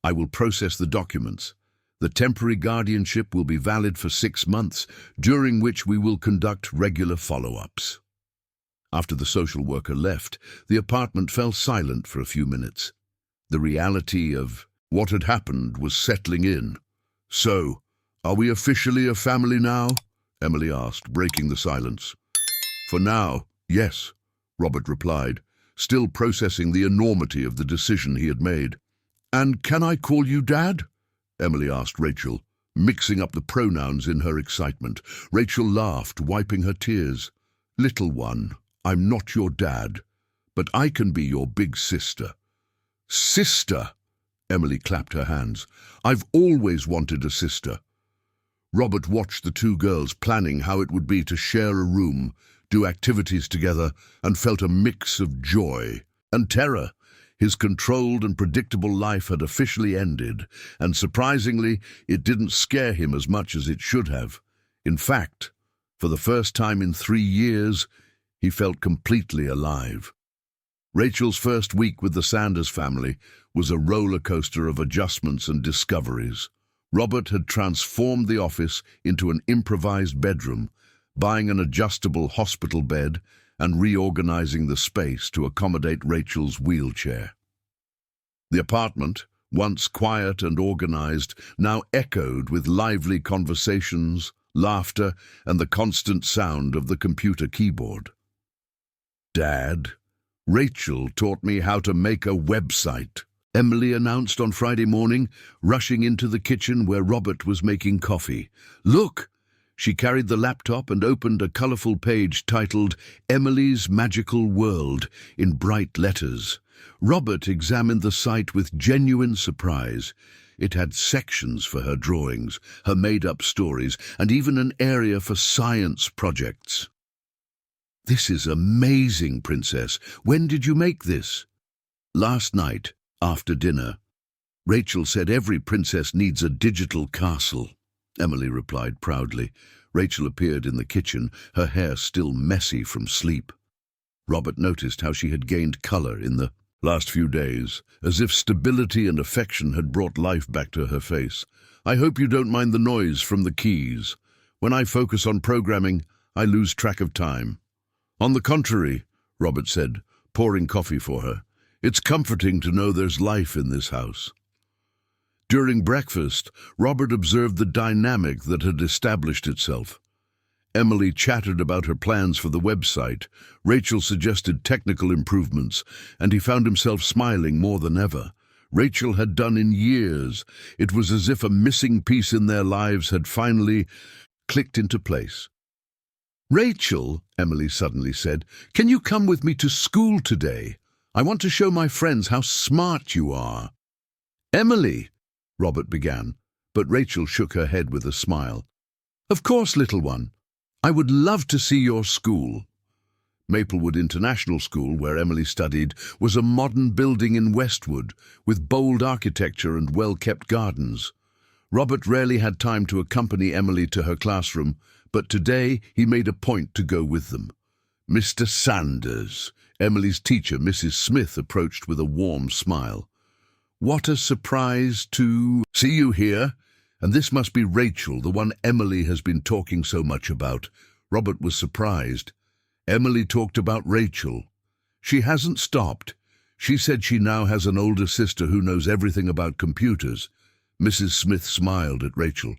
S1: I will process the documents. The temporary guardianship will be valid for 6 months, during which we will conduct regular follow-ups." After the social worker left, the apartment fell silent for a few minutes. The reality of what had happened was settling in. "So, are we officially a family now?" Emily asked, breaking the silence. "For now, yes," Robert replied, still processing the enormity of the decision he had made. "And can I call you Dad?" Emily asked Rachel, mixing up the pronouns in her excitement. Rachel laughed, wiping her tears. "Little one, I'm not your dad, but I can be your big sister." "Sister!" Emily clapped her hands. "I've always wanted a sister." Robert watched the two girls planning how it would be to share a room, do activities together, and felt a mix of joy and terror. His controlled and predictable life had officially ended, and surprisingly, it didn't scare him as much as it should have. In fact, for the first time in 3 years, he felt completely alive. Rachel's first week with the Sanders family was a roller coaster of adjustments and discoveries. Robert had transformed the office into an improvised bedroom, buying an adjustable hospital bed and reorganizing the space to accommodate Rachel's wheelchair. The apartment, once quiet and organized, now echoed with lively conversations, laughter, and the constant sound of the computer keyboard. "Dad, Rachel taught me how to make a website," Emily announced on Friday morning, rushing into the kitchen where Robert was making coffee. "Look!" She carried the laptop and opened a colorful page titled "Emily's Magical World" in bright letters. Robert examined the site with genuine surprise. It had sections for her drawings, her made-up stories, and even an area for science projects. "This is amazing, Princess. When did you make this?" "Last night, after dinner. Rachel said every princess needs a digital castle," Emily replied proudly. Rachel appeared in the kitchen, her hair still messy from sleep. Robert noticed how she had gained color in the last few days, as if stability and affection had brought life back to her face. "I hope you don't mind the noise from the keys. When I focus on programming, I lose track of time." "On the contrary," Robert said, pouring coffee for her. "It's comforting to know there's life in this house." During breakfast, Robert observed the dynamic that had established itself. Emily chattered about her plans for the website, Rachel suggested technical improvements, and he found himself smiling more than ever. Rachel had done in years. It was as if a missing piece in their lives had finally clicked into place. "Rachel," Emily suddenly said, "can you come with me to school today? I want to show my friends how smart you are." "Emily," Robert began, but Rachel shook her head with a smile. "Of course, little one. I would love to see your school." Maplewood International School, where Emily studied, was a modern building in Westwood, with bold architecture and well-kept gardens. Robert rarely had time to accompany Emily to her classroom, but today he made a point to go with them. "Mr. Sanders," Emily's teacher, Mrs. Smith, approached with a warm smile. "What a surprise to see you here. And this must be Rachel, the one Emily has been talking so much about." Robert was surprised. Emily talked about Rachel. She hasn't stopped. She said she now has an older sister who knows everything about computers. Mrs. Smith smiled at Rachel.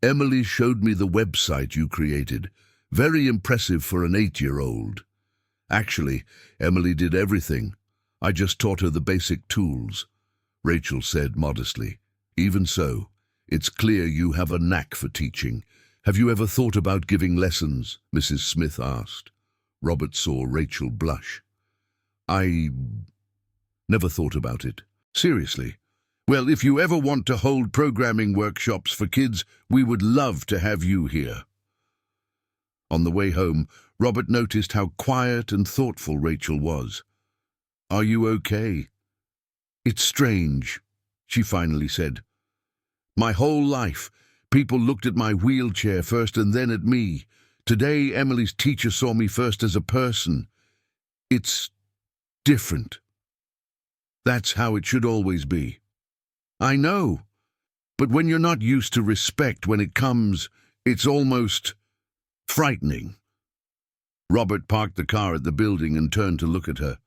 S1: "Emily showed me the website you created. Very impressive for an 8-year-old. Actually, Emily did everything. I just taught her the basic tools." Rachel said modestly, "Even so, it's clear you have a knack for teaching. Have you ever thought about giving lessons?" Mrs. Smith asked. Robert saw Rachel blush. "I never thought about it. Seriously. Well, if you ever want to hold programming workshops for kids, we would love to have you here." On the way home, Robert noticed how quiet and thoughtful Rachel was. "Are you okay?" "It's strange," she finally said. "My whole life, people looked at my wheelchair first and then at me. Today, Emily's teacher saw me first as a person. It's different. That's how it should always be." "I know. But when you're not used to respect when it comes, it's almost frightening." Robert parked the car at the building and turned to look at her.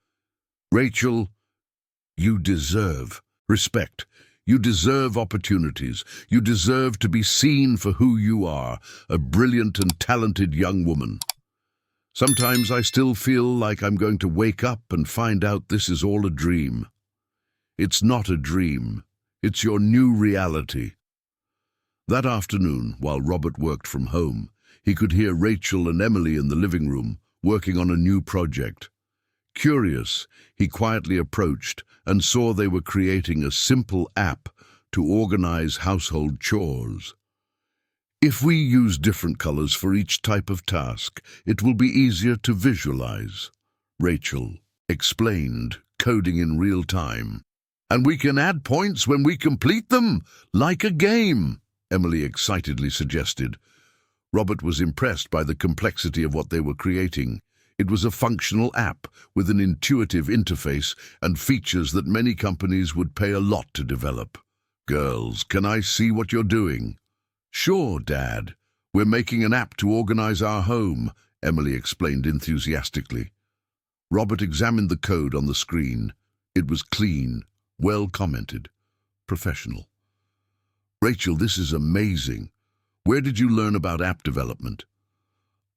S1: "Rachel, you deserve respect. You deserve opportunities. You deserve to be seen for who you are, a brilliant and talented young woman. Sometimes I still feel like I'm going to wake up and find out this is all a dream. It's not a dream. It's your new reality." That afternoon, while Robert worked from home, he could hear Rachel and Emily in the living room, working on a new project. Curious, he quietly approached and saw they were creating a simple app to organize household chores. "If we use different colors for each type of task, it will be easier to visualize," Rachel explained, coding in real time. "And we can add points when we complete them, like a game," Emily excitedly suggested. Robert was impressed by the complexity of what they were creating. It was a functional app with an intuitive interface and features that many companies would pay a lot to develop. "Girls, can I see what you're doing?" "Sure, Dad. We're making an app to organize our home," Emily explained enthusiastically. Robert examined the code on the screen. It was clean, well commented, professional. "Rachel, this is amazing. Where did you learn about app development?"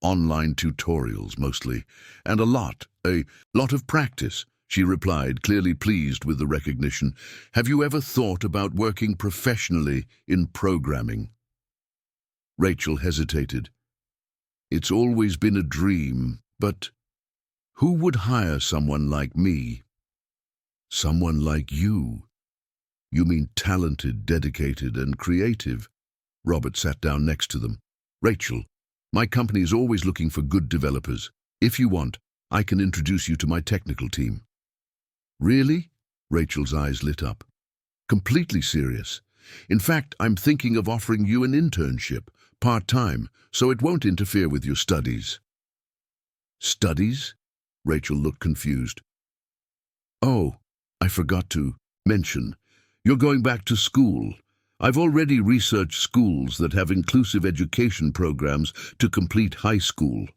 S1: "Online tutorials, mostly, and a lot of practice," she replied, clearly pleased with the recognition. "Have you ever thought about working professionally in programming?" Rachel hesitated. "It's always been a dream, but who would hire someone like me?" "Someone like you? You mean talented, dedicated, and creative?" Robert sat down next to them. "Rachel, my company is always looking for good developers. If you want, I can introduce you to my technical team." "Really?" Rachel's eyes lit up. "Completely serious. In fact, I'm thinking of offering you an internship, part-time, so it won't interfere with your studies." "Studies?" Rachel looked confused. "Oh, I forgot to mention. You're going back to school. I've already researched schools that have inclusive education programs to complete high school."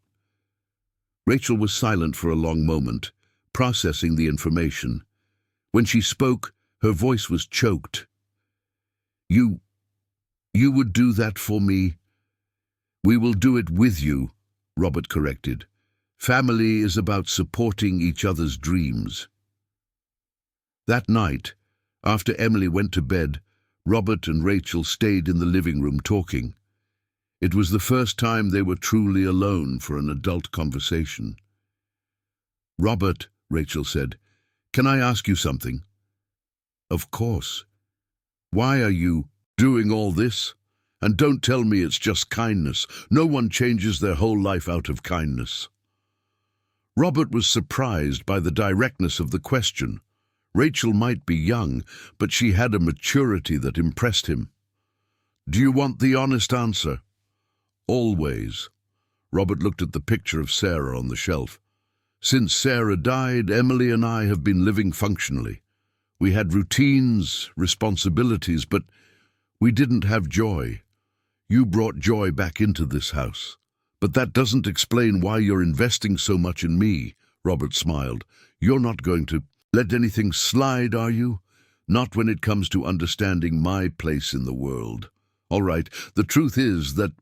S1: Rachel was silent for a long moment, processing the information. When she spoke, her voice was choked. You would do that for me?" "We will do it with you," Robert corrected. "Family is about supporting each other's dreams." That night, after Emily went to bed, Robert and Rachel stayed in the living room talking. It was the first time they were truly alone for an adult conversation. "Robert," Rachel said, "can I ask you something?" "Of course." "Why are you doing all this? And don't tell me it's just kindness. No one changes their whole life out of kindness." Robert was surprised by the directness of the question. Rachel might be young, but she had a maturity that impressed him. "Do you want the honest answer?" "Always." Robert looked at the picture of Sarah on the shelf. "Since Sarah died, Emily and I have been living functionally. We had routines, responsibilities, but we didn't have joy. You brought joy back into this house. But that doesn't explain why you're investing so much in me," Robert smiled. "You're not going to let anything slide, are you? Not when it comes to understanding my place in the world. All right, the truth is that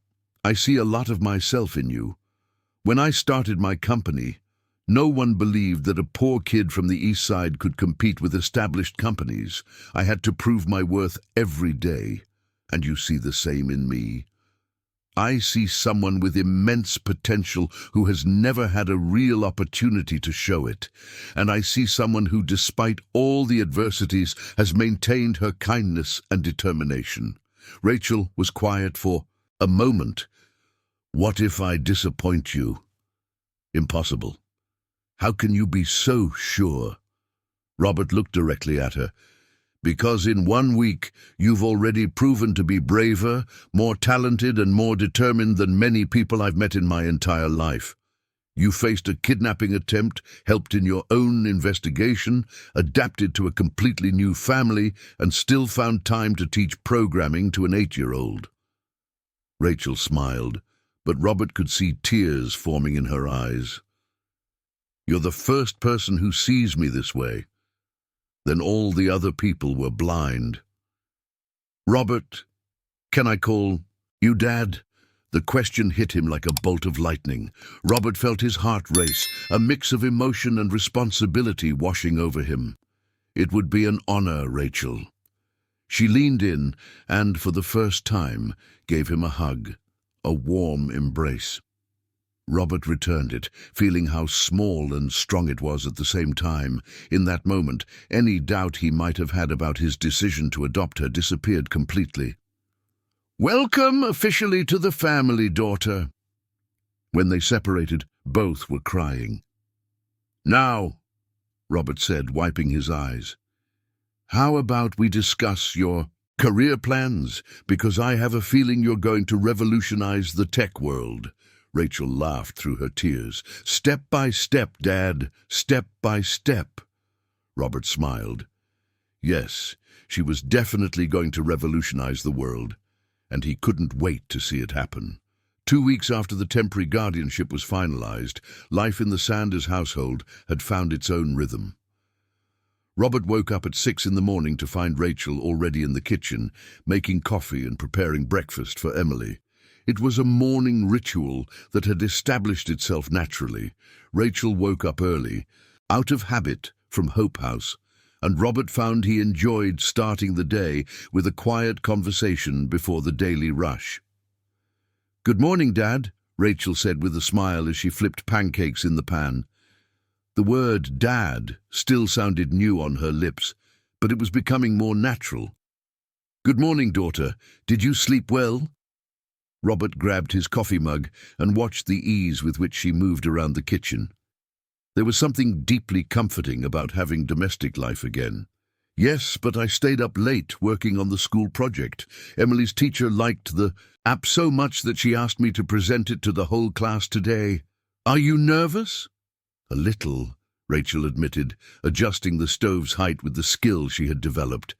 S1: I see a lot of myself in you. When I started my company, no one believed that a poor kid from the East Side could compete with established companies. I had to prove my worth every day, and you see the same in me. I see someone with immense potential who has never had a real opportunity to show it. And I see someone who, despite all the adversities, has maintained her kindness and determination." Rachel was quiet for a moment. What if I disappoint you? Impossible. How can you be so sure? Robert looked directly at her. Because in 1 week you've already proven to be braver, more talented and more determined than many people I've met in my entire life. You faced a kidnapping attempt, helped in your own investigation, adapted to a completely new family, and still found time to teach programming to an 8-year-old. Rachel smiled, but Robert could see tears forming in her eyes. You're the first person who sees me this way. Then all the other people were blind. Robert, can I call you Dad? The question hit him like a bolt of lightning. Robert felt his heart race, a mix of emotion and responsibility washing over him. It would be an honor, Rachel. She leaned in and, for the first time, gave him a hug, a warm embrace. Robert returned it, feeling how small and strong it was at the same time. In that moment, any doubt he might have had about his decision to adopt her disappeared completely. Welcome officially to the family, daughter. When they separated, both were crying. Now, Robert said, wiping his eyes, how about we discuss your career plans? Because I have a feeling you're going to revolutionize the tech world. Rachel laughed through her tears. Step by step, Dad, step by step. Robert smiled. Yes, she was definitely going to revolutionize the world, and he couldn't wait to see it happen. 2 weeks after the temporary guardianship was finalized, life in the Sanders household had found its own rhythm. Robert woke up at 6 in the morning to find Rachel already in the kitchen, making coffee and preparing breakfast for Emily. It was a morning ritual that had established itself naturally. Rachel woke up early, out of habit from Hope House, and Robert found he enjoyed starting the day with a quiet conversation before the daily rush. Good morning, Dad, Rachel said with a smile as she flipped pancakes in the pan. The word Dad still sounded new on her lips, but it was becoming more natural. Good morning, daughter. Did you sleep well? Robert grabbed his coffee mug and watched the ease with which she moved around the kitchen. There was something deeply comforting about having domestic life again. Yes, but I stayed up late working on the school project. Emily's teacher liked the app so much that she asked me to present it to the whole class today. Are you nervous? A little, Rachel admitted, adjusting the stove's height with the skill she had developed.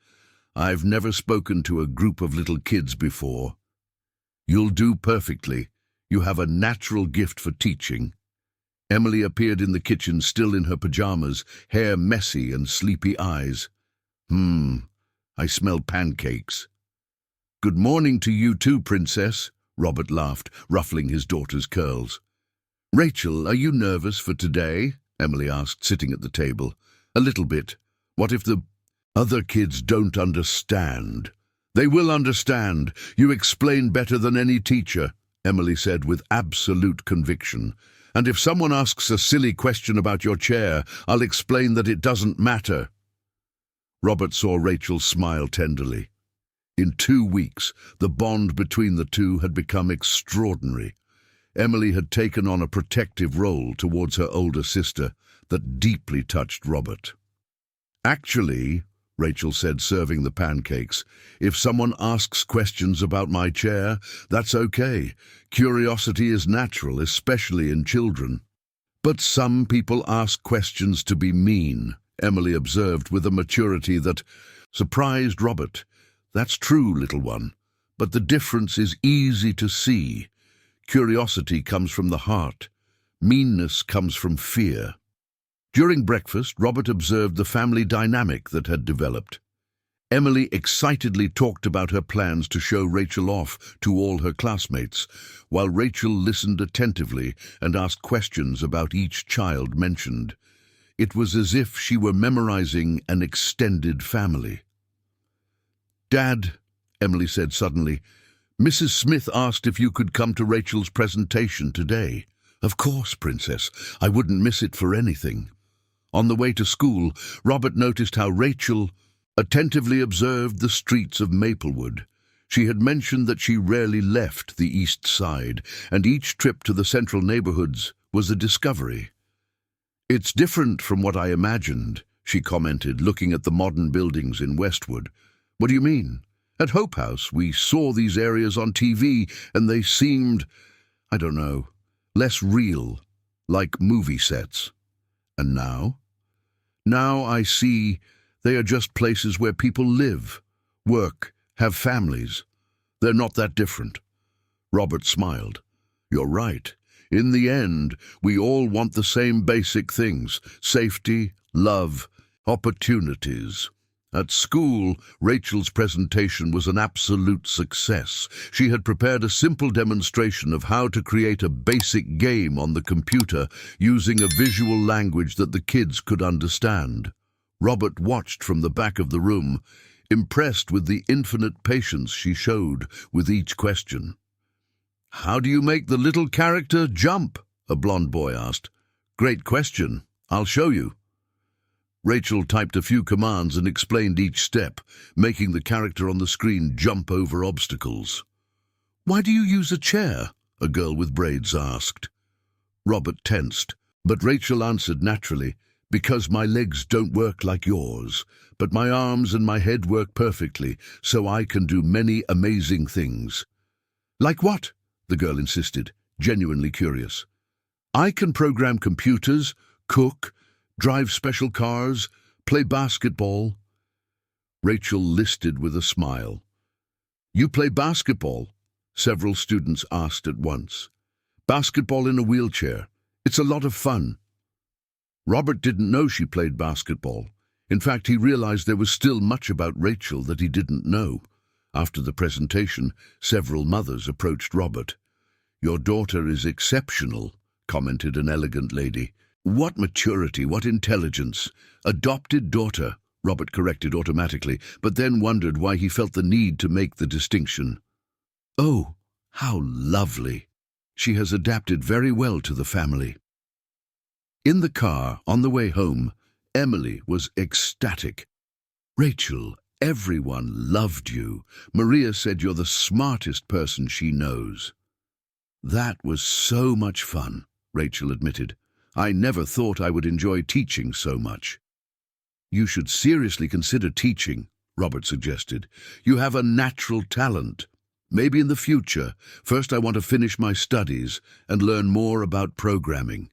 S1: I've never spoken to a group of little kids before. You'll do perfectly. You have a natural gift for teaching. Emily appeared in the kitchen still in her pajamas, hair messy and sleepy eyes. I smell pancakes. Good morning to you too, Princess, Robert laughed, ruffling his daughter's curls. Rachel, are you nervous for today? Emily asked, sitting at the table. A little bit. What if the other kids don't understand? They will understand. You explain better than any teacher, Emily said with absolute conviction. And if someone asks a silly question about your chair, I'll explain that it doesn't matter. Robert saw Rachel smile tenderly. In 2 weeks, the bond between the two had become extraordinary. Emily had taken on a protective role towards her older sister that deeply touched Robert. Actually, Rachel said, serving the pancakes, if someone asks questions about my chair, that's okay. Curiosity is natural, especially in children. But some people ask questions to be mean, Emily observed with a maturity that surprised Robert. That's true, little one, but the difference is easy to see. Curiosity comes from the heart. Meanness comes from fear. During breakfast, Robert observed the family dynamic that had developed. Emily excitedly talked about her plans to show Rachel off to all her classmates, while Rachel listened attentively and asked questions about each child mentioned. It was as if she were memorizing an extended family. Dad, Emily said suddenly, Mrs. Smith asked if you could come to Rachel's presentation today. Of course, Princess. I wouldn't miss it for anything. On the way to school, Robert noticed how Rachel attentively observed the streets of Maplewood. She had mentioned that she rarely left the East Side, and each trip to the central neighborhoods was a discovery. "It's different from what I imagined," she commented, looking at the modern buildings in Westwood. "What do you mean?" "At Hope House, we saw these areas on TV, and they seemed, I don't know, less real, like movie sets. And now? Now I see they are just places where people live, work, have families. They're not that different." Robert smiled. "You're right. In the end, we all want the same basic things: safety, love, opportunities." At school, Rachel's presentation was an absolute success. She had prepared a simple demonstration of how to create a basic game on the computer using a visual language that the kids could understand. Robert watched from the back of the room, impressed with the infinite patience she showed with each question. "How do you make the little character jump?" a blond boy asked. "Great question. I'll show you." Rachel typed a few commands and explained each step, making the character on the screen jump over obstacles. "Why do you use a chair?" a girl with braids asked. Robert tensed, but Rachel answered naturally, "Because my legs don't work like yours, but my arms and my head work perfectly, so I can do many amazing things." "Like what?" the girl insisted, genuinely curious. "I can program computers, cook, drive special cars, play basketball." Rachel listed with a smile. "You play basketball?" several students asked at once. "Basketball in a wheelchair. It's a lot of fun." Robert didn't know she played basketball. In fact, he realized there was still much about Rachel that he didn't know. After the presentation, several mothers approached Robert. "Your daughter is exceptional," commented an elegant lady. "What maturity, what intelligence. Adopted daughter," Robert corrected automatically, but then wondered why he felt the need to make the distinction. "Oh, how lovely. She has adapted very well to the family." In the car, on the way home, Emily was ecstatic. "Rachel, everyone loved you. Maria said you're the smartest person she knows." "That was so much fun," Rachel admitted. "I never thought I would enjoy teaching so much." "You should seriously consider teaching," Robert suggested. "You have a natural talent. Maybe in the future. First, I want to finish my studies and learn more about programming."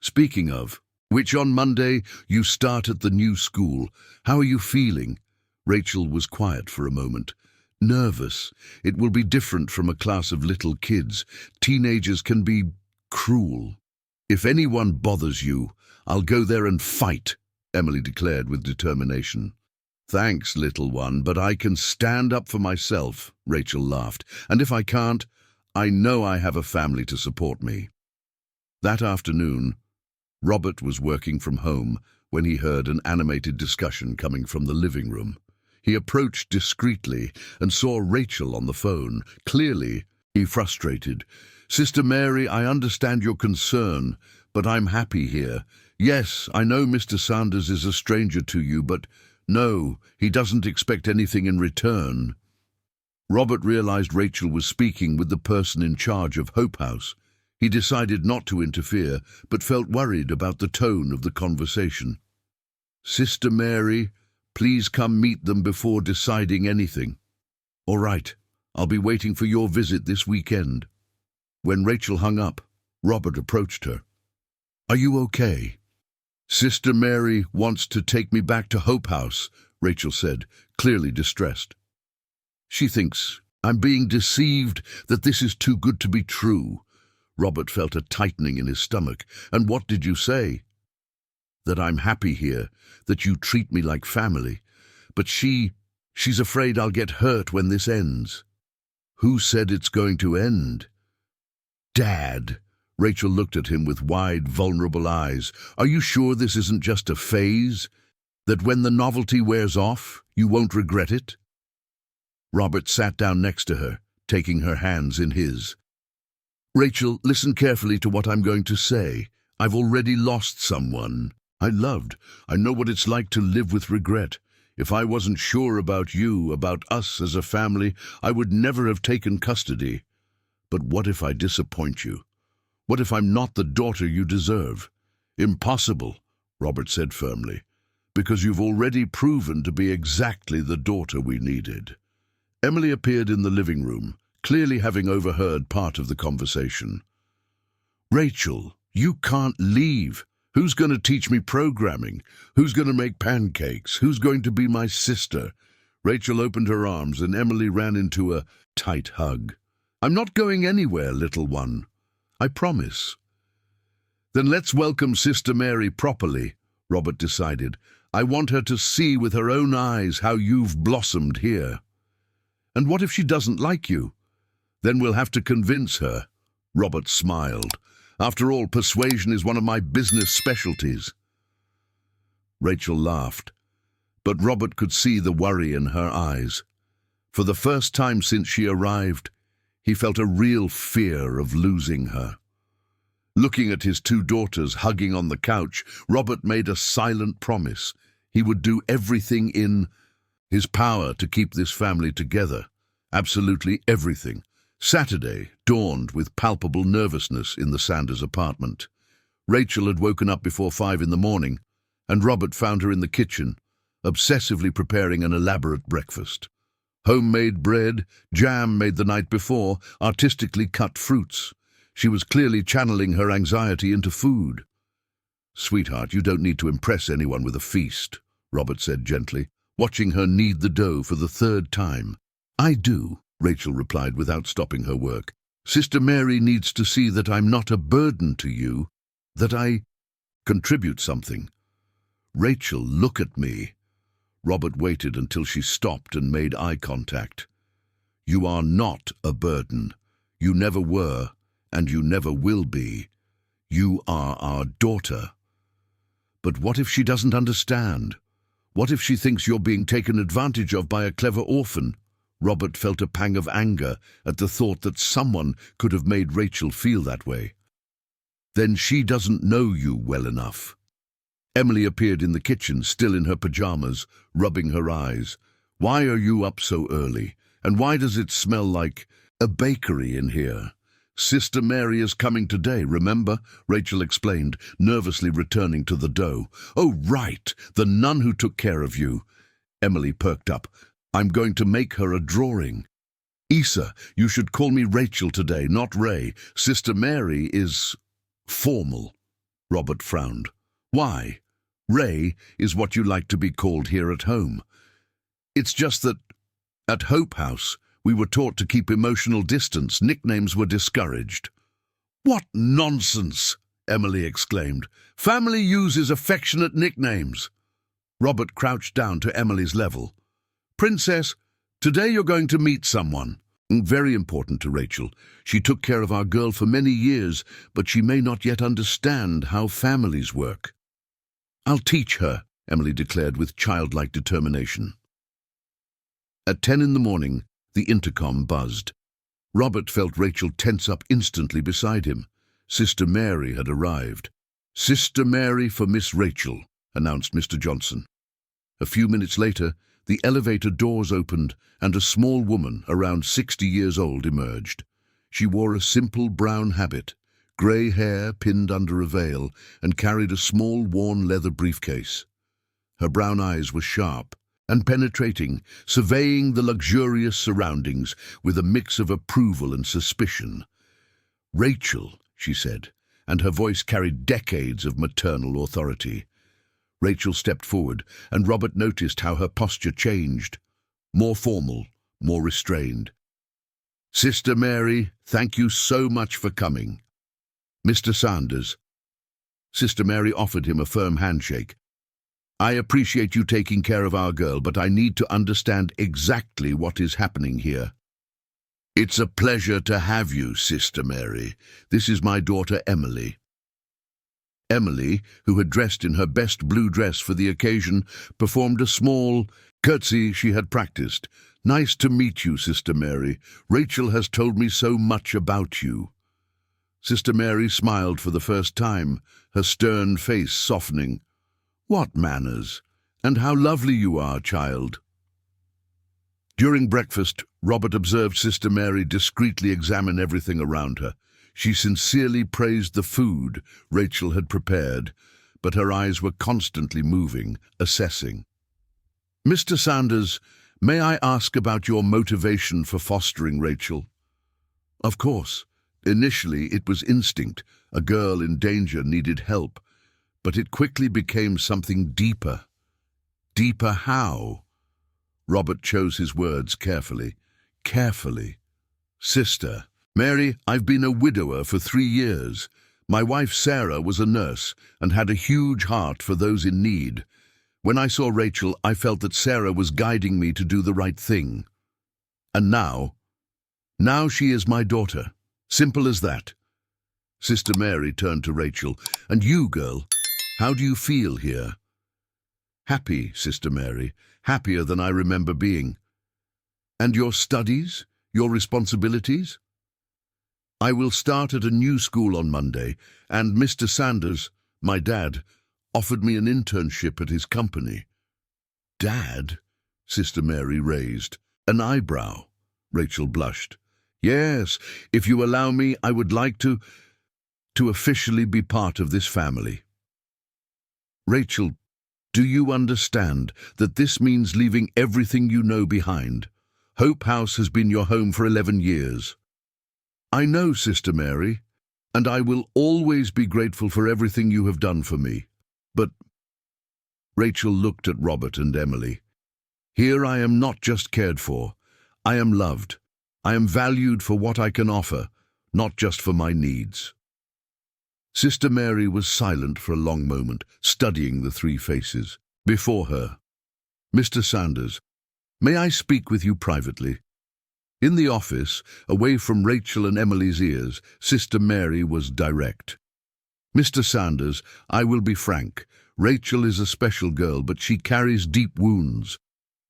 S1: "Speaking of which, on Monday you start at the new school. How are you feeling?" Rachel was quiet for a moment. "Nervous. It will be different from a class of little kids. Teenagers can be cruel." "If anyone bothers you, I'll go there and fight," Emily declared with determination. "Thanks, little one, but I can stand up for myself," Rachel laughed. "And if I can't, I know I have a family to support me." That afternoon, Robert was working from home when he heard an animated discussion coming from the living room. He approached discreetly and saw Rachel on the phone. Clearly, he frustrated. "Sister Mary, I understand your concern, but I'm happy here. Yes, I know Mr. Sanders is a stranger to you, but no, he doesn't expect anything in return." Robert realized Rachel was speaking with the person in charge of Hope House. He decided not to interfere, but felt worried about the tone of the conversation. "Sister Mary, please come meet them before deciding anything." "All right, I'll be waiting for your visit this weekend." When Rachel hung up, Robert approached her. "Are you okay?" "Sister Mary wants to take me back to Hope House," Rachel said, clearly distressed. "She thinks I'm being deceived, that this is too good to be true." Robert felt a tightening in his stomach. "And what did you say?" "That I'm happy here, that you treat me like family. But she's afraid I'll get hurt when this ends." "Who said it's going to end?" "Dad." Rachel looked at him with wide, vulnerable eyes. "Are you sure this isn't just a phase? That when the novelty wears off, you won't regret it?" Robert sat down next to her, taking her hands in his. "Rachel, listen carefully to what I'm going to say. I've already lost someone I loved. I know what it's like to live with regret. If I wasn't sure about you, about us as a family, I would never have taken custody. But what if I disappoint you? What if I'm not the daughter you deserve? Impossible, Robert said firmly, because you've already proven to be exactly the daughter we needed. Emily appeared in the living room, clearly having overheard part of the conversation. Rachel, you can't leave. Who's going to teach me programming? Who's going to make pancakes? Who's going to be my sister? Rachel opened her arms and Emily ran into a tight hug. I'm not going anywhere, little one. I promise. Then let's welcome Sister Mary properly, Robert decided. I want her to see with her own eyes how you've blossomed here. And what if she doesn't like you? Then we'll have to convince her. Robert smiled. After all, persuasion is one of my business specialties. Rachel laughed, but Robert could see the worry in her eyes. For the first time since she arrived, he felt a real fear of losing her. Looking at his two daughters hugging on the couch, Robert made a silent promise. He would do everything in his power to keep this family together. Absolutely everything. Saturday dawned with palpable nervousness in the Sanders apartment. Rachel had woken up before 5 in the morning, and Robert found her in the kitchen, obsessively preparing an elaborate breakfast. Homemade bread, jam made the night before, artistically cut fruits. She was clearly channeling her anxiety into food. "Sweetheart, you don't need to impress anyone with a feast," Robert said gently, watching her knead the dough for the 3rd time. "I do," Rachel replied without stopping her work. "Sister Mary needs to see that I'm not a burden to you, that I contribute something." "Rachel, look at me." Robert waited until she stopped and made eye contact. "You are not a burden. You never were, and you never will be. You are our daughter." "But what if she doesn't understand? What if she thinks you're being taken advantage of by a clever orphan?" Robert felt a pang of anger at the thought that someone could have made Rachel feel that way. "Then she doesn't know you well enough." Emily appeared in the kitchen, still in her pajamas, rubbing her eyes. "Why are you up so early? And why does it smell like a bakery in here?" "Sister Mary is coming today, remember?" Rachel explained, nervously returning to the dough. "Oh, right, the nun who took care of you." Emily perked up. "I'm going to make her a drawing." "Isa, you should call me Rachel today, not Ray. Sister Mary is formal." Robert frowned. "Why? Ray is what you like to be called here at home." "It's just that at Hope House, we were taught to keep emotional distance. Nicknames were discouraged." "What nonsense!" Emily exclaimed. "Family uses affectionate nicknames." Robert crouched down to Emily's level. "Princess, today you're going to meet someone." "Very important to Rachel. She took care of our girl for many years, but she may not yet understand how families work." "I'll teach her," Emily declared with childlike determination. At 10 in the morning, the intercom buzzed. Robert felt Rachel tense up instantly beside him. Sister Mary had arrived. "Sister Mary for Miss Rachel," announced Mr. Johnson. A few minutes later, the elevator doors opened and a small woman, around 60 years old, emerged. She wore a simple brown habit, grey hair pinned under a veil, and carried a small worn leather briefcase. Her brown eyes were sharp and penetrating, surveying the luxurious surroundings with a mix of approval and suspicion. "Rachel," she said, and her voice carried decades of maternal authority. Rachel stepped forward, and Robert noticed how her posture changed. More formal, more restrained. "Sister Mary, thank you so much for coming. Mr. Sanders." Sister Mary offered him a firm handshake. "I appreciate you taking care of our girl, but I need to understand exactly what is happening here." "It's a pleasure to have you, Sister Mary. This is my daughter Emily." Emily, who had dressed in her best blue dress for the occasion, performed a small curtsy she had practiced. "Nice to meet you, Sister Mary. Rachel has told me so much about you." Sister Mary smiled for the first time, her stern face softening. "What manners? And how lovely you are, child." During breakfast, Robert observed Sister Mary discreetly examine everything around her. She sincerely praised the food Rachel had prepared, but her eyes were constantly moving, assessing. "Mr. Sanders, may I ask about your motivation for fostering Rachel?" "Of course. Initially, it was instinct. A girl in danger needed help. But it quickly became something deeper." "Deeper how?" Robert chose his words carefully. Carefully. "Sister Mary, I've been a widower for 3 years. My wife Sarah was a nurse and had a huge heart for those in need. When I saw Rachel, I felt that Sarah was guiding me to do the right thing. And now she is my daughter. Simple as that." Sister Mary turned to Rachel. "And you, girl, how do you feel here?" "Happy, Sister Mary, happier than I remember being." "And your studies, your responsibilities?" "I will start at a new school on Monday, and Mr. Sanders, my dad, offered me an internship at his company." "Dad?" Sister Mary raised an eyebrow. Rachel blushed. "Yes, if you allow me, I would like to officially be part of this family." "Rachel, do you understand that this means leaving everything you know behind? Hope House has been your home for 11 years. "I know, Sister Mary, and I will always be grateful for everything you have done for me. But—" Rachel looked at Robert and Emily. "Here I am not just cared for. I am loved. I am valued for what I can offer, not just for my needs." Sister Mary was silent for a long moment, studying the 3 faces before her. "Mr. Sanders, may I speak with you privately?" In the office, away from Rachel and Emily's ears, Sister Mary was direct. "Mr. Sanders, I will be frank. Rachel is a special girl, but she carries deep wounds.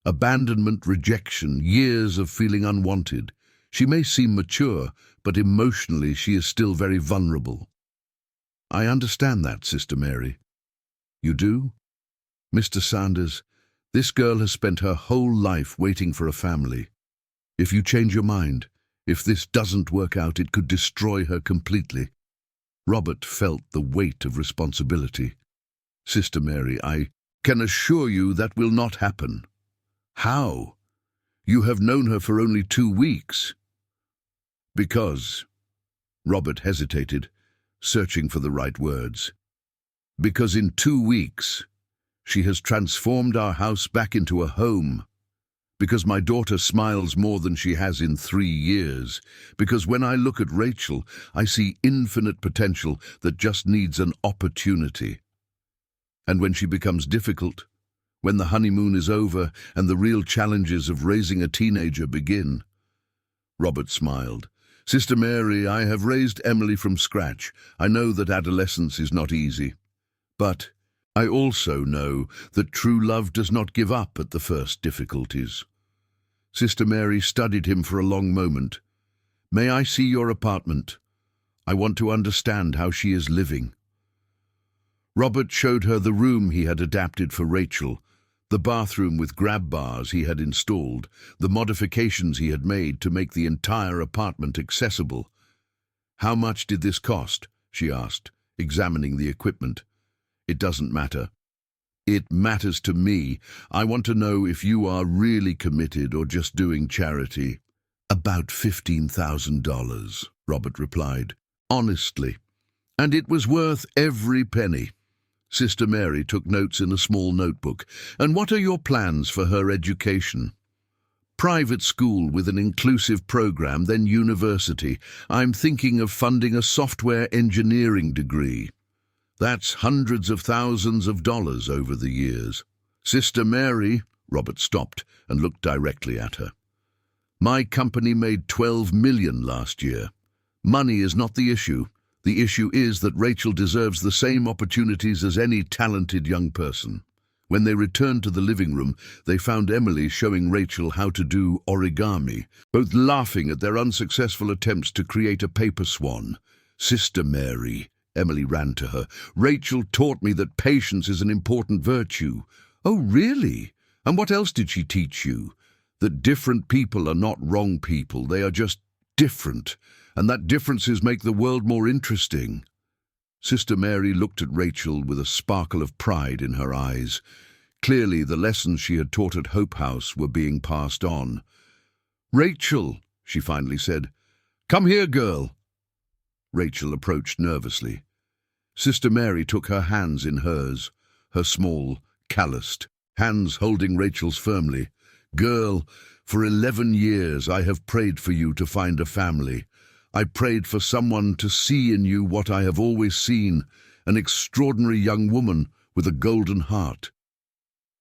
S1: Abandonment, rejection, years of feeling unwanted. She may seem mature, but emotionally she is still very vulnerable." "I understand that, Sister Mary." "You do? Mr. Sanders, this girl has spent her whole life waiting for a family. If you change your mind, if this doesn't work out, it could destroy her completely." Robert felt the weight of responsibility. "Sister Mary, I can assure you that will not happen." "How? You have known her for only 2 weeks." "Because—" Robert hesitated, searching for the right words. "Because in 2 weeks, she has transformed our house back into a home. Because my daughter smiles more than she has in 3 years. Because when I look at Rachel, I see infinite potential that just needs an opportunity. And when she becomes difficult, when the honeymoon is over and the real challenges of raising a teenager begin." Robert smiled. "Sister Mary, I have raised Emily from scratch. I know that adolescence is not easy. But I also know that true love does not give up at the first difficulties." Sister Mary studied him for a long moment. "May I see your apartment? I want to understand how she is living." Robert showed her the room he had adapted for Rachel, the bathroom with grab bars he had installed, the modifications he had made to make the entire apartment accessible. "How much did this cost?" she asked, examining the equipment. "It doesn't matter." "It matters to me. I want to know if you are really committed or just doing charity." "About $15,000, Robert replied, honestly. "And it was worth every penny." Sister Mary took notes in a small notebook. "And what are your plans for her education?" "Private school with an inclusive program, then university. I'm thinking of funding a software engineering degree. That's hundreds of thousands of dollars over the years." "Sister Mary," Robert stopped and looked directly at her. "My company made $12 million last year. Money is not the issue. The issue is that Rachel deserves the same opportunities as any talented young person." When they returned to the living room, they found Emily showing Rachel how to do origami, both laughing at their unsuccessful attempts to create a paper swan. "Sister Mary," Emily ran to her, "Rachel taught me that patience is an important virtue. "Oh, really? And what else did she teach you? That different people are not wrong people, they are just different, and that differences make the world more interesting." Sister Mary looked at Rachel with a sparkle of pride in her eyes. Clearly, the lessons she had taught at Hope House were being passed on. "Rachel," she finally said, "come here, girl." Rachel approached nervously. Sister Mary took her hands in hers, her small, calloused hands holding Rachel's firmly. "Girl, for 11 years I have prayed for you to find a family. I prayed for someone to see in you what I have always seen, an extraordinary young woman with a golden heart.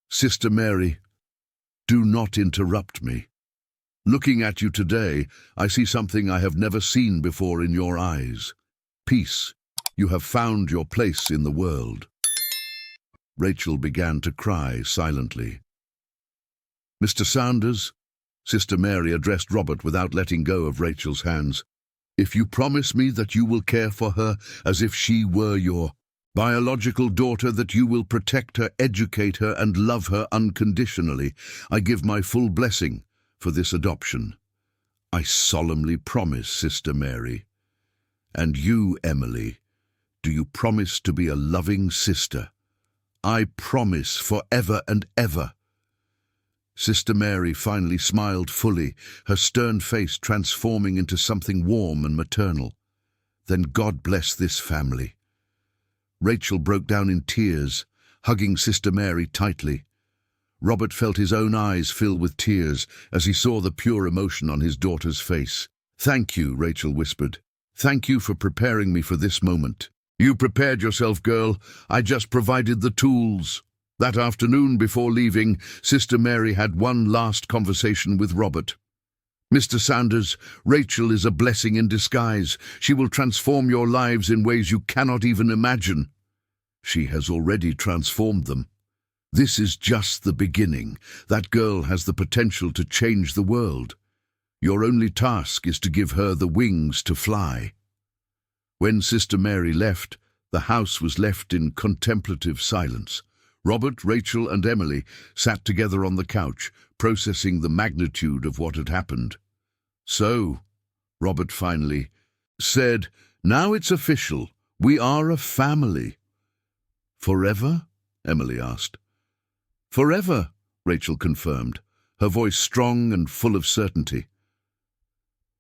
S1: Sister Mary, do not interrupt me. Looking at you today, I see something I have never seen before in your eyes. Peace. You have found your place in the world." Rachel began to cry silently. "Mr. Sanders," Sister Mary addressed Robert without letting go of Rachel's hands, "if you promise me that you will care for her as if she were your biological daughter, that you will protect her, educate her, and love her unconditionally, I give my full blessing for this adoption." "I solemnly promise, Sister Mary." "And you, Emily, do you promise to be a loving sister?" "I promise forever and ever." Sister Mary finally smiled fully, her stern face transforming into something warm and maternal. "Then God bless this family." Rachel broke down in tears, hugging Sister Mary tightly. Robert felt his own eyes fill with tears as he saw the pure emotion on his daughter's face. "Thank you," Rachel whispered. "Thank you for preparing me for this moment." "You prepared yourself, girl. I just provided the tools." That afternoon before leaving, Sister Mary had one last conversation with Robert. "Mr. Sanders, Rachel is a blessing in disguise. She will transform your lives in ways you cannot even imagine." "She has already transformed them. This is just the beginning. That girl has the potential to change the world. Your only task is to give her the wings to fly." When Sister Mary left, the house was left in contemplative silence. Robert, Rachel, and Emily sat together on the couch, processing the magnitude of what had happened. "So," Robert finally said, "now it's official. We are a family." "Forever?" Emily asked. "Forever," Rachel confirmed, her voice strong and full of certainty.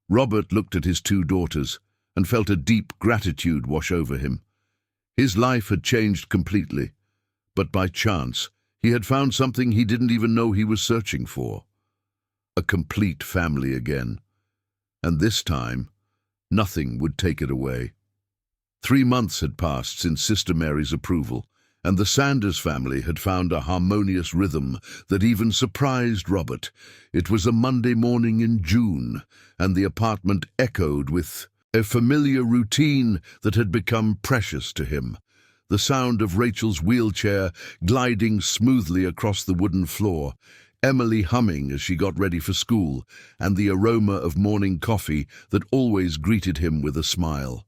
S1: Robert looked at his two daughters and felt a deep gratitude wash over him. His life had changed completely, but by chance he had found something he didn't even know he was searching for. A complete family again. And this time, nothing would take it away. 3 months had passed since Sister Mary's approval, and the Sanders family had found a harmonious rhythm that even surprised Robert. It was a Monday morning in June, and the apartment echoed with a familiar routine that had become precious to him. The sound of Rachel's wheelchair gliding smoothly across the wooden floor, Emily humming as she got ready for school, and the aroma of morning coffee that always greeted him with a smile.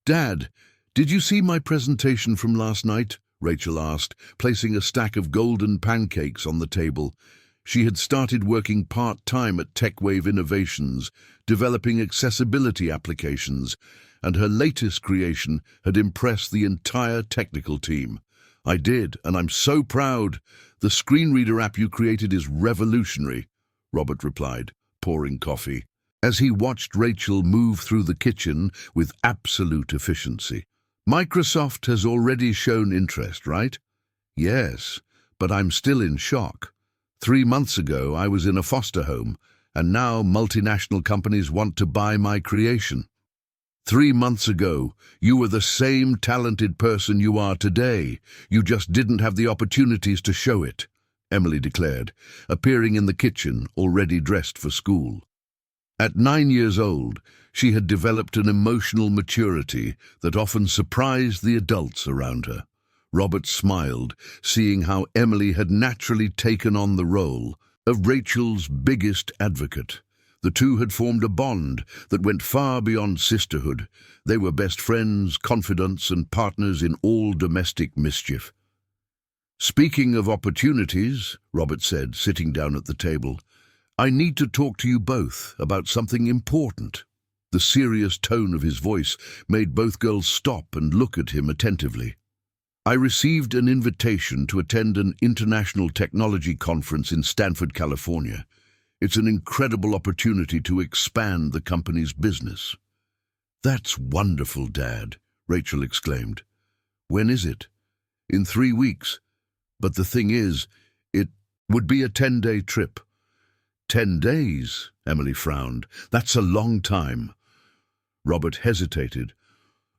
S1: "Dad, did you see my presentation from last night?" Rachel asked, placing a stack of golden pancakes on the table. She had started working part-time at TechWave Innovations, developing accessibility applications, and her latest creation had impressed the entire technical team. "I did, and I'm so proud. The screen reader app you created is revolutionary," Robert replied, pouring coffee, as he watched Rachel move through the kitchen with absolute efficiency. "Microsoft has already shown interest, right?" "Yes, but I'm still in shock. 3 months ago, I was in a foster home, and now multinational companies want to buy my creation. 3 months ago, you were the same talented person you are today. You just didn't have the opportunities to show it," Emily declared, appearing in the kitchen, already dressed for school. At 9 years old, she had developed an emotional maturity that often surprised the adults around her. Robert smiled, seeing how Emily had naturally taken on the role of Rachel's biggest advocate. The two had formed a bond that went far beyond sisterhood. They were best friends, confidants, and partners in all domestic mischief. Speaking of opportunities, Robert said, sitting down at the table, I need to talk to you both about something important. The serious tone of his voice made both girls stop and look at him attentively. I received an invitation to attend an international technology conference in Stanford, California. It's an incredible opportunity to expand the company's business. That's wonderful, Dad, Rachel exclaimed. When is it? In 3 weeks. But the thing is, it would be a 10-day trip. 10 days, Emily frowned. That's a long time. Robert hesitated.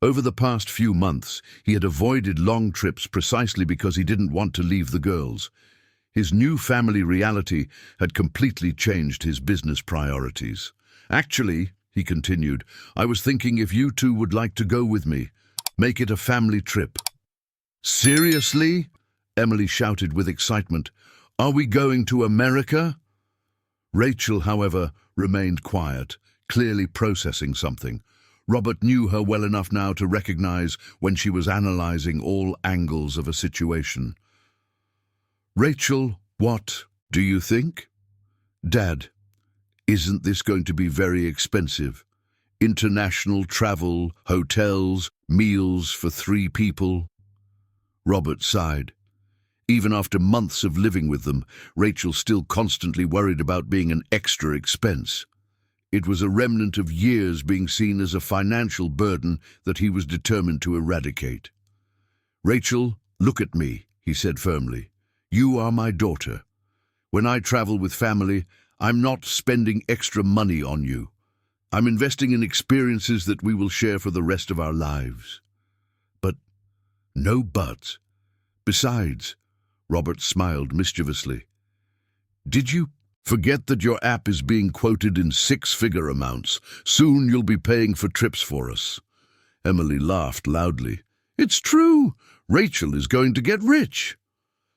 S1: Over the past few months, he had avoided long trips precisely because he didn't want to leave the girls. His new family reality had completely changed his business priorities. Actually, he continued, I was thinking if you two would like to go with me. Make it a family trip. Seriously? Emily shouted with excitement. Are we going to America? Rachel, however, remained quiet, clearly processing something. Robert knew her well enough now to recognize when she was analyzing all angles of a situation. Rachel, what do you think? Dad, isn't this going to be very expensive? International travel, hotels, meals for 3 people? Robert sighed. Even after months of living with them, Rachel still constantly worried about being an extra expense. It was a remnant of years being seen as a financial burden that he was determined to eradicate. Rachel, look at me, he said firmly. You are my daughter. When I travel with family, I'm not spending extra money on you. I'm investing in experiences that we will share for the rest of our lives. But no buts. Besides, Robert smiled mischievously. Did you forget that your app is being quoted in 6-figure amounts? Soon you'll be paying for trips for us. Emily laughed loudly. It's true. Rachel is going to get rich.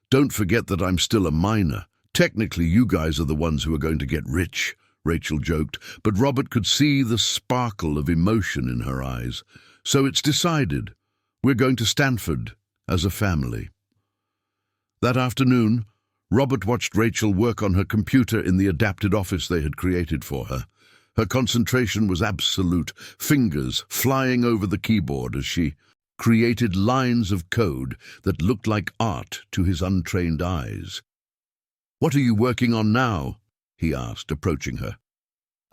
S1: Don't forget that I'm still a minor. Technically, you guys are the ones who are going to get rich, Rachel joked, but Robert could see the sparkle of emotion in her eyes. So it's decided. We're going to Stanford as a family. That afternoon, Robert watched Rachel work on her computer in the adapted office they had created for her. Her concentration was absolute, fingers flying over the keyboard as she created lines of code that looked like art to his untrained eyes. What are you working on now? He asked, approaching her.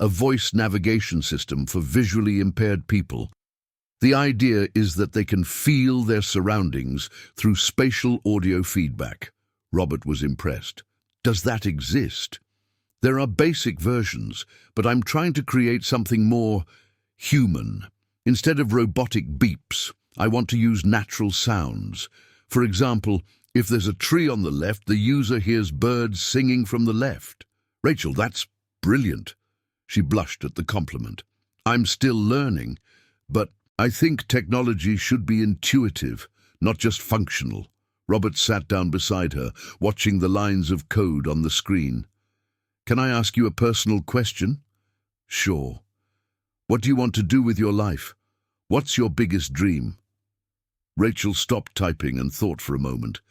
S1: A voice navigation system for visually impaired people. The idea is that they can feel their surroundings through spatial audio feedback. Robert was impressed. Does that exist? There are basic versions, but I'm trying to create something more human. Instead of robotic beeps, I want to use natural sounds. For example, if there's a tree on the left, the user hears birds singing from the left. Rachel, that's brilliant. She blushed at the compliment. I'm still learning, but I think technology should be intuitive, not just functional. Robert sat down beside her, watching the lines of code on the screen. Can I ask you a personal question? Sure. What do you want to do with your life? What's your biggest dream? Rachel stopped typing and thought for a moment.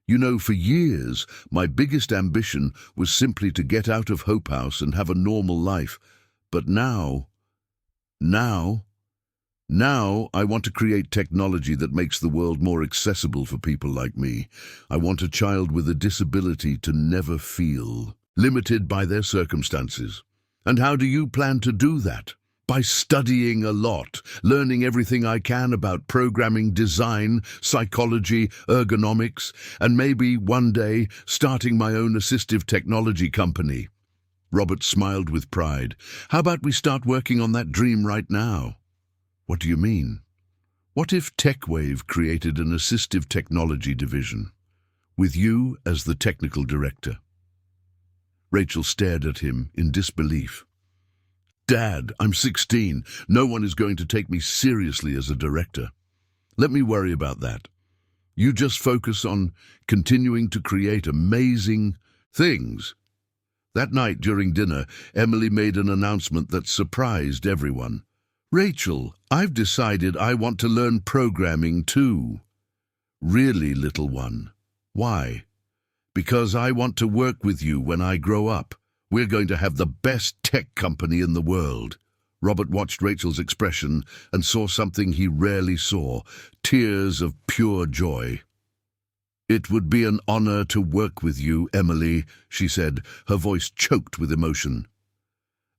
S1: You know, for years, my biggest ambition was simply to get out of Hope House and have a normal life. But now I want to create technology that makes the world more accessible for people like me. I want a child with a disability to never feel limited by their circumstances. And how do you plan to do that? By studying a lot, learning everything I can about programming, design, psychology, ergonomics, and maybe one day starting my own assistive technology company. Robert smiled with pride. How about we start working on that dream right now? What do you mean? What if TechWave created an assistive technology division, with you as the technical director? Rachel stared at him in disbelief. Dad, I'm 16. No one is going to take me seriously as a director. Let me worry about that. You just focus on continuing to create amazing things. That night during dinner, Emily made an announcement that surprised everyone. Rachel, I've decided I want to learn programming too. Really, little one? Why? Because I want to work with you when I grow up. We're going to have the best tech company in the world." Robert watched Rachel's expression and saw something he rarely saw, tears of pure joy. "It would be an honor to work with you, Emily," she said, her voice choked with emotion.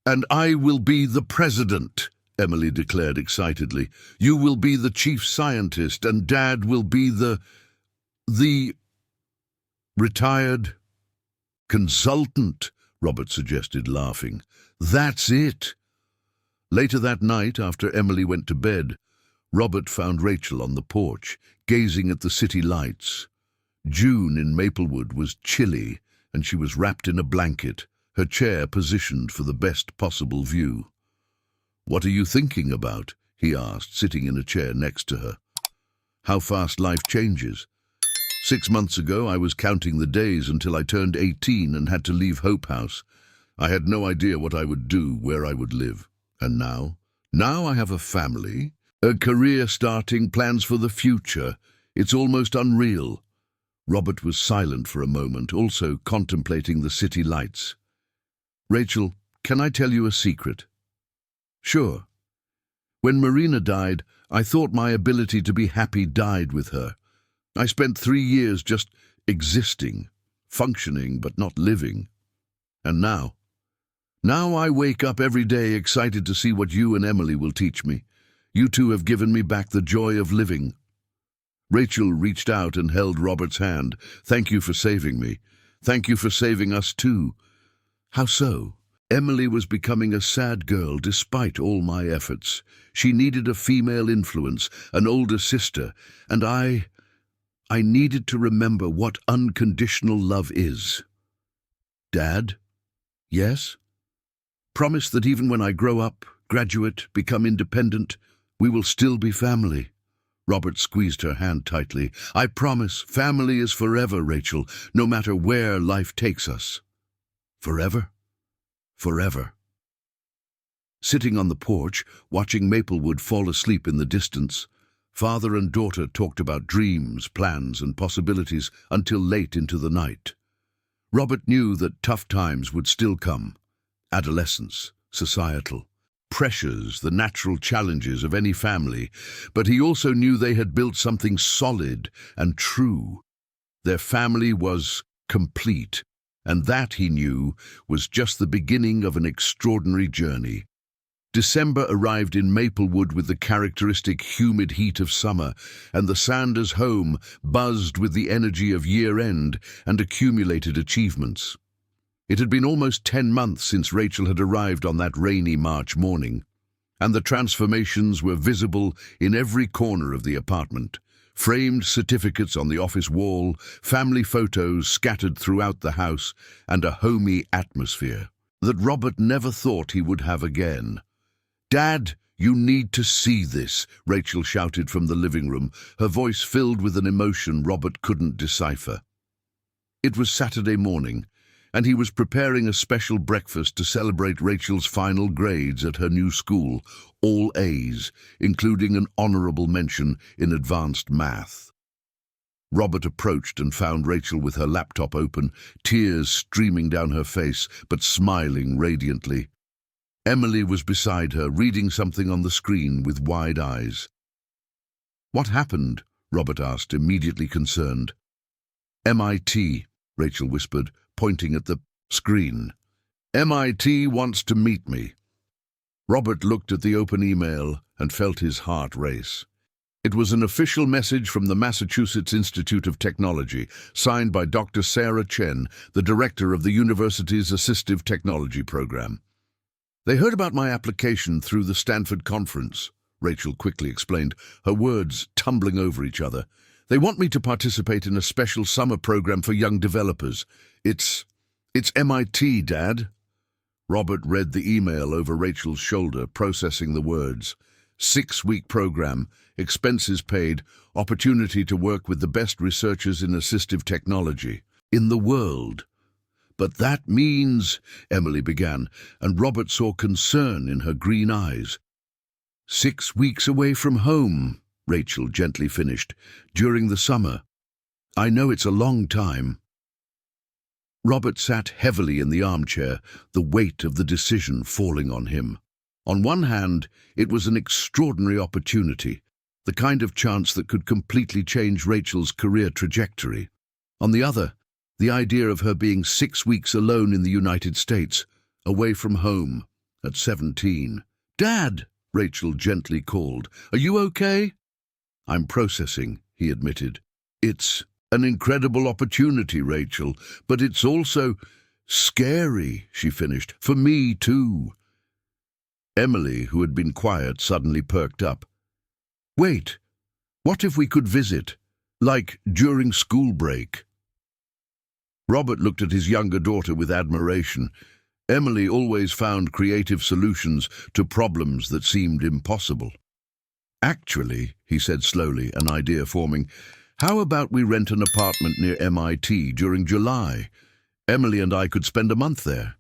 S1: "And I will be the president," Emily declared excitedly. "You will be the chief scientist, and Dad will be the retired consultant," Robert suggested, laughing. "That's it." Later that night, after Emily went to bed, Robert found Rachel on the porch, gazing at the city lights. June in Maplewood was chilly, and she was wrapped in a blanket, her chair positioned for the best possible view. "What are you thinking about?" he asked, sitting in a chair next to her. "How fast life changes. 6 months ago, I was counting the days until I turned 18 and had to leave Hope House. I had no idea what I would do, where I would live. And now? Now I have a family, a career starting, plans for the future. It's almost unreal." Robert was silent for a moment, also contemplating the city lights. "Rachel, can I tell you a secret?" "Sure." "When Marina died, I thought my ability to be happy died with her. I spent 3 years just existing, functioning but not living. And now I wake up every day excited to see what you and Emily will teach me. You two have given me back the joy of living." Rachel reached out and held Robert's hand. "Thank you for saving me. Thank you for saving us too." "How so?" "Emily was becoming a sad girl despite all my efforts. She needed a female influence, an older sister, and I needed to remember what unconditional love is." "Dad?" "Yes?" "Promise that even when I grow up, graduate, become independent, we will still be family." Robert squeezed her hand tightly. "I promise. Family is forever, Rachel, no matter where life takes us." "Forever?" "Forever." Sitting on the porch, watching Maplewood fall asleep in the distance, father and daughter talked about dreams, plans, and possibilities until late into the night. Robert knew that tough times would still come. Adolescence, societal, pressures, the natural challenges of any family, but he also knew they had built something solid and true. Their family was complete, and that, he knew, was just the beginning of an extraordinary journey. December arrived in Maplewood with the characteristic humid heat of summer, and the Sanders home buzzed with the energy of year-end and accumulated achievements. It had been almost 10 months since Rachel had arrived on that rainy March morning, and the transformations were visible in every corner of the apartment. Framed certificates on the office wall, family photos scattered throughout the house, and a homey atmosphere that Robert never thought he would have again. "Dad, you need to see this," Rachel shouted from the living room, her voice filled with an emotion Robert couldn't decipher. It was Saturday morning, and he was preparing a special breakfast to celebrate Rachel's final grades at her new school, all A's, including an honorable mention in advanced math. Robert approached and found Rachel with her laptop open, tears streaming down her face, but smiling radiantly. Emily was beside her, reading something on the screen with wide eyes. "What happened?" Robert asked, immediately concerned. "MIT," Rachel whispered, pointing at the screen. "MIT wants to meet me." Robert looked at the open email and felt his heart race. It was an official message from the Massachusetts Institute of Technology, signed by Dr. Sarah Chen, the director of the university's Assistive Technology program. "They heard about my application through the Stanford conference," Rachel quickly explained, her words tumbling over each other. "They want me to participate in a special summer program for young developers. It's MIT, Dad." Robert read the email over Rachel's shoulder, processing the words. 6-week program, expenses paid, opportunity to work with the best researchers in assistive technology in the world. "But that means," Emily began, and Robert saw concern in her green eyes. 6 weeks away from home," Rachel gently finished, "during the summer." I know it's a long time. Robert sat heavily in the armchair, the weight of the decision falling on him. On one hand, it was an extraordinary opportunity, the kind of chance that could completely change Rachel's career trajectory. On the other, the idea of her being 6 weeks alone in the United States, away from home, at 17. "Dad!" Rachel gently called. "Are you okay?" "I'm processing," he admitted. "It's an incredible opportunity, Rachel, but it's also scary," she finished. "For me, too." Emily, who had been quiet, suddenly perked up. "Wait, what if we could visit? Like during school break?" Robert looked at his younger daughter with admiration. Emily always found creative solutions to problems that seemed impossible. "Actually," he said slowly, an idea forming, "how about we rent an apartment near MIT during July? Emily and I could spend a month there."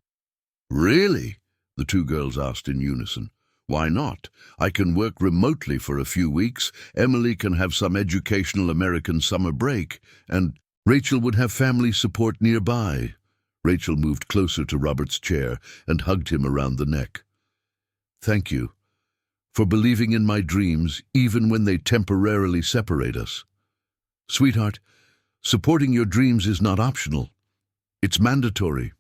S1: "Really?" the two girls asked in unison. "Why not? I can work remotely for a few weeks, Emily can have some educational American summer break, and Rachel would have family support nearby." Rachel moved closer to Robert's chair and hugged him around the neck. "Thank you for believing in my dreams, even when they temporarily separate us. Sweetheart, supporting your dreams is not optional. It's mandatory."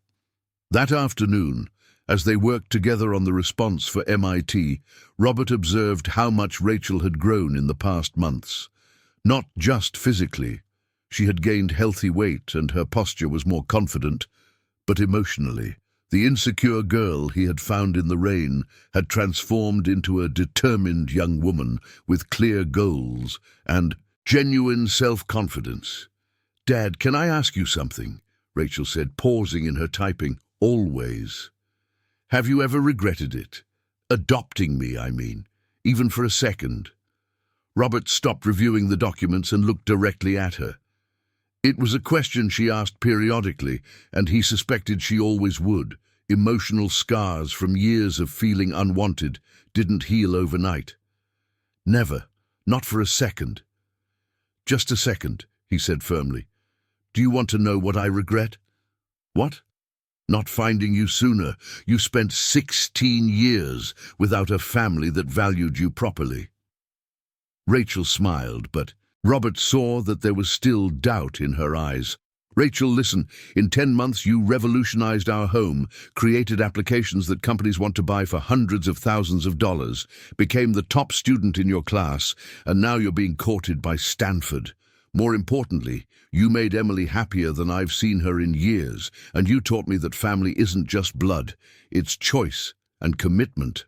S1: That afternoon, as they worked together on the response for MIT, Robert observed how much Rachel had grown in the past months. Not just physically. She had gained healthy weight and her posture was more confident, but emotionally. The insecure girl he had found in the rain had transformed into a determined young woman with clear goals and genuine self-confidence. "Dad, can I ask you something?" Rachel said, pausing in her typing. "Always. Have you ever regretted it? Adopting me, I mean, even for a second?" Robert stopped reviewing the documents and looked directly at her. It was a question she asked periodically, and he suspected she always would. Emotional scars from years of feeling unwanted didn't heal overnight. "Never. Not for a second." "Just a second," he said firmly. "Do you want to know what I regret?" "What?" "Not finding you sooner. You spent 16 years without a family that valued you properly." Rachel smiled, but Robert saw that there was still doubt in her eyes. "Rachel, listen, in 10 months you revolutionized our home, created applications that companies want to buy for hundreds of thousands of dollars, became the top student in your class, and now you're being courted by Stanford. More importantly, you made Emily happier than I've seen her in years, and you taught me that family isn't just blood, it's choice and commitment.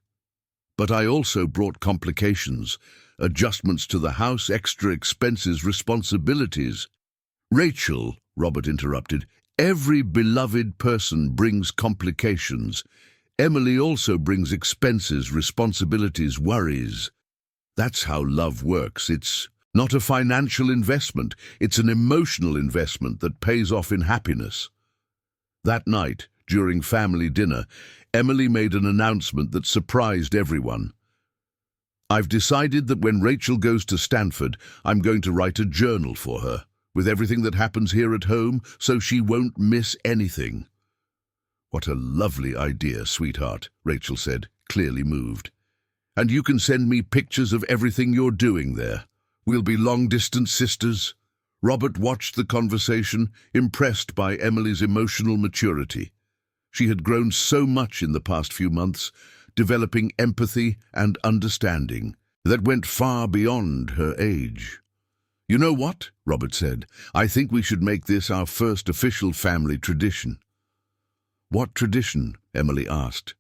S1: But I also brought complications, adjustments to the house, extra expenses, responsibilities." "Rachel," Robert interrupted, "every beloved person brings complications. Emily also brings expenses, responsibilities, worries. That's how love works. It's not a financial investment, it's an emotional investment that pays off in happiness." That night, during family dinner, Emily made an announcement that surprised everyone. "I've decided that when Rachel goes to Stanford, I'm going to write a journal for her, with everything that happens here at home, so she won't miss anything." "What a lovely idea, sweetheart," Rachel said, clearly moved. "And you can send me pictures of everything you're doing there. We'll be long-distance sisters." Robert watched the conversation, impressed by Emily's emotional maturity. She had grown so much in the past few months, developing empathy and understanding that went far beyond her age. "You know what?" Robert said. "I think we should make this our first official family tradition." "What tradition?" Emily asked.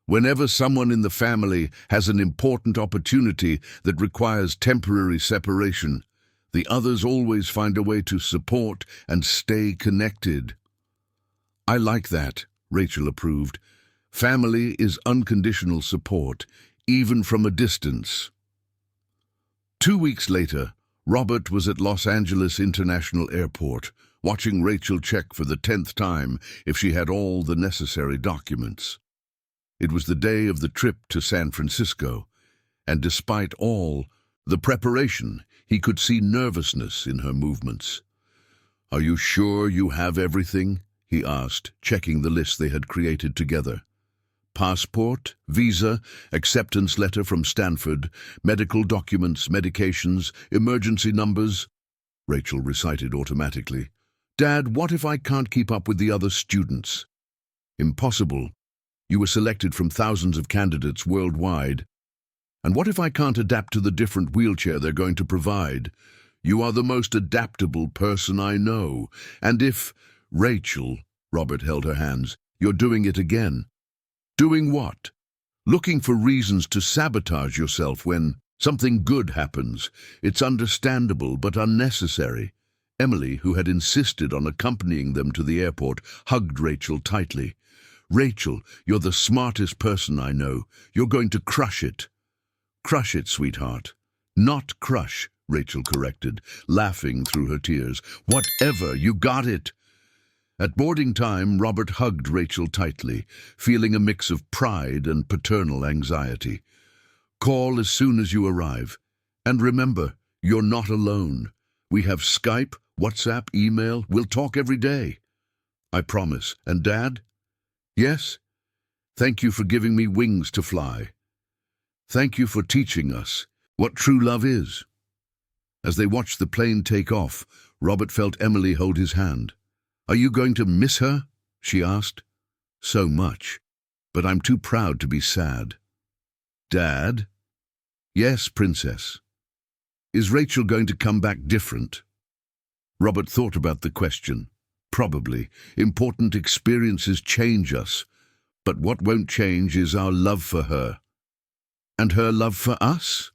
S1: "Whenever someone in the family has an important opportunity that requires temporary separation, the others always find a way to support and stay connected." "I like that," Rachel approved. "Family is unconditional support, even from a distance." 2 weeks later, Robert was at Los Angeles International Airport, watching Rachel check for the 10th time if she had all the necessary documents. It was the day of the trip to San Francisco, and despite all the preparation, he could see nervousness in her movements. "Are you sure you have everything?" he asked, checking the list they had created together. "Passport, visa, acceptance letter from Stanford, medical documents, medications, emergency numbers," Rachel recited automatically. "Dad, what if I can't keep up with the other students?" "Impossible. You were selected from thousands of candidates worldwide. And what if I can't adapt to the different wheelchair they're going to provide? You are the most adaptable person I know. And if—" "Rachel," Robert held her hands, "you're doing it again." "Doing what?" "Looking for reasons to sabotage yourself when something good happens. It's understandable but unnecessary." Emily, who had insisted on accompanying them to the airport, hugged Rachel tightly. "Rachel, you're the smartest person I know. You're going to crush it." "Crush it, sweetheart." "Not crush," Rachel corrected, laughing through her tears. "Whatever, you got it." At boarding time, Robert hugged Rachel tightly, feeling a mix of pride and paternal anxiety. "Call as soon as you arrive. And remember, you're not alone. We have Skype, WhatsApp, email. We'll talk every day." "I promise. And Dad?" "Yes? Thank you for giving me wings to fly. Thank you for teaching us what true love is." As they watched the plane take off, Robert felt Emily hold his hand. "Are you going to miss her?" she asked. "So much, but I'm too proud to be sad." "Dad?" "Yes, Princess." "Is Rachel going to come back different?" Robert thought about the question. Probably. Important experiences change us, but what won't change is our love for her. And her love for us?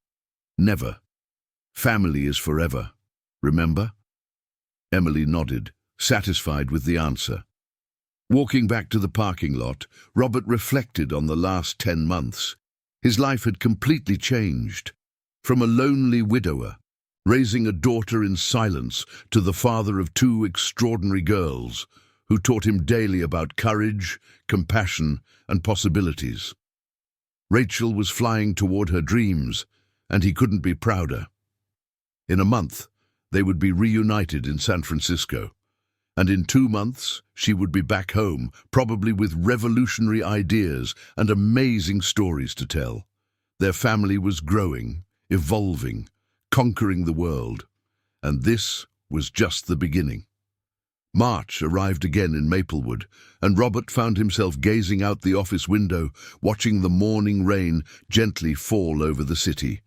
S1: Never. Family is forever. Remember? Emily nodded, satisfied with the answer. Walking back to the parking lot, Robert reflected on the last 10 months. His life had completely changed. From a lonely widower, raising a daughter in silence, to the father of 2 extraordinary girls, who taught him daily about courage, compassion, and possibilities. Rachel was flying toward her dreams, and he couldn't be prouder. In a month, they would be reunited in San Francisco. And in 2 months, she would be back home, probably with revolutionary ideas and amazing stories to tell. Their family was growing, evolving, conquering the world. And this was just the beginning. March arrived again in Maplewood, and Robert found himself gazing out the office window, watching the morning rain gently fall over the city.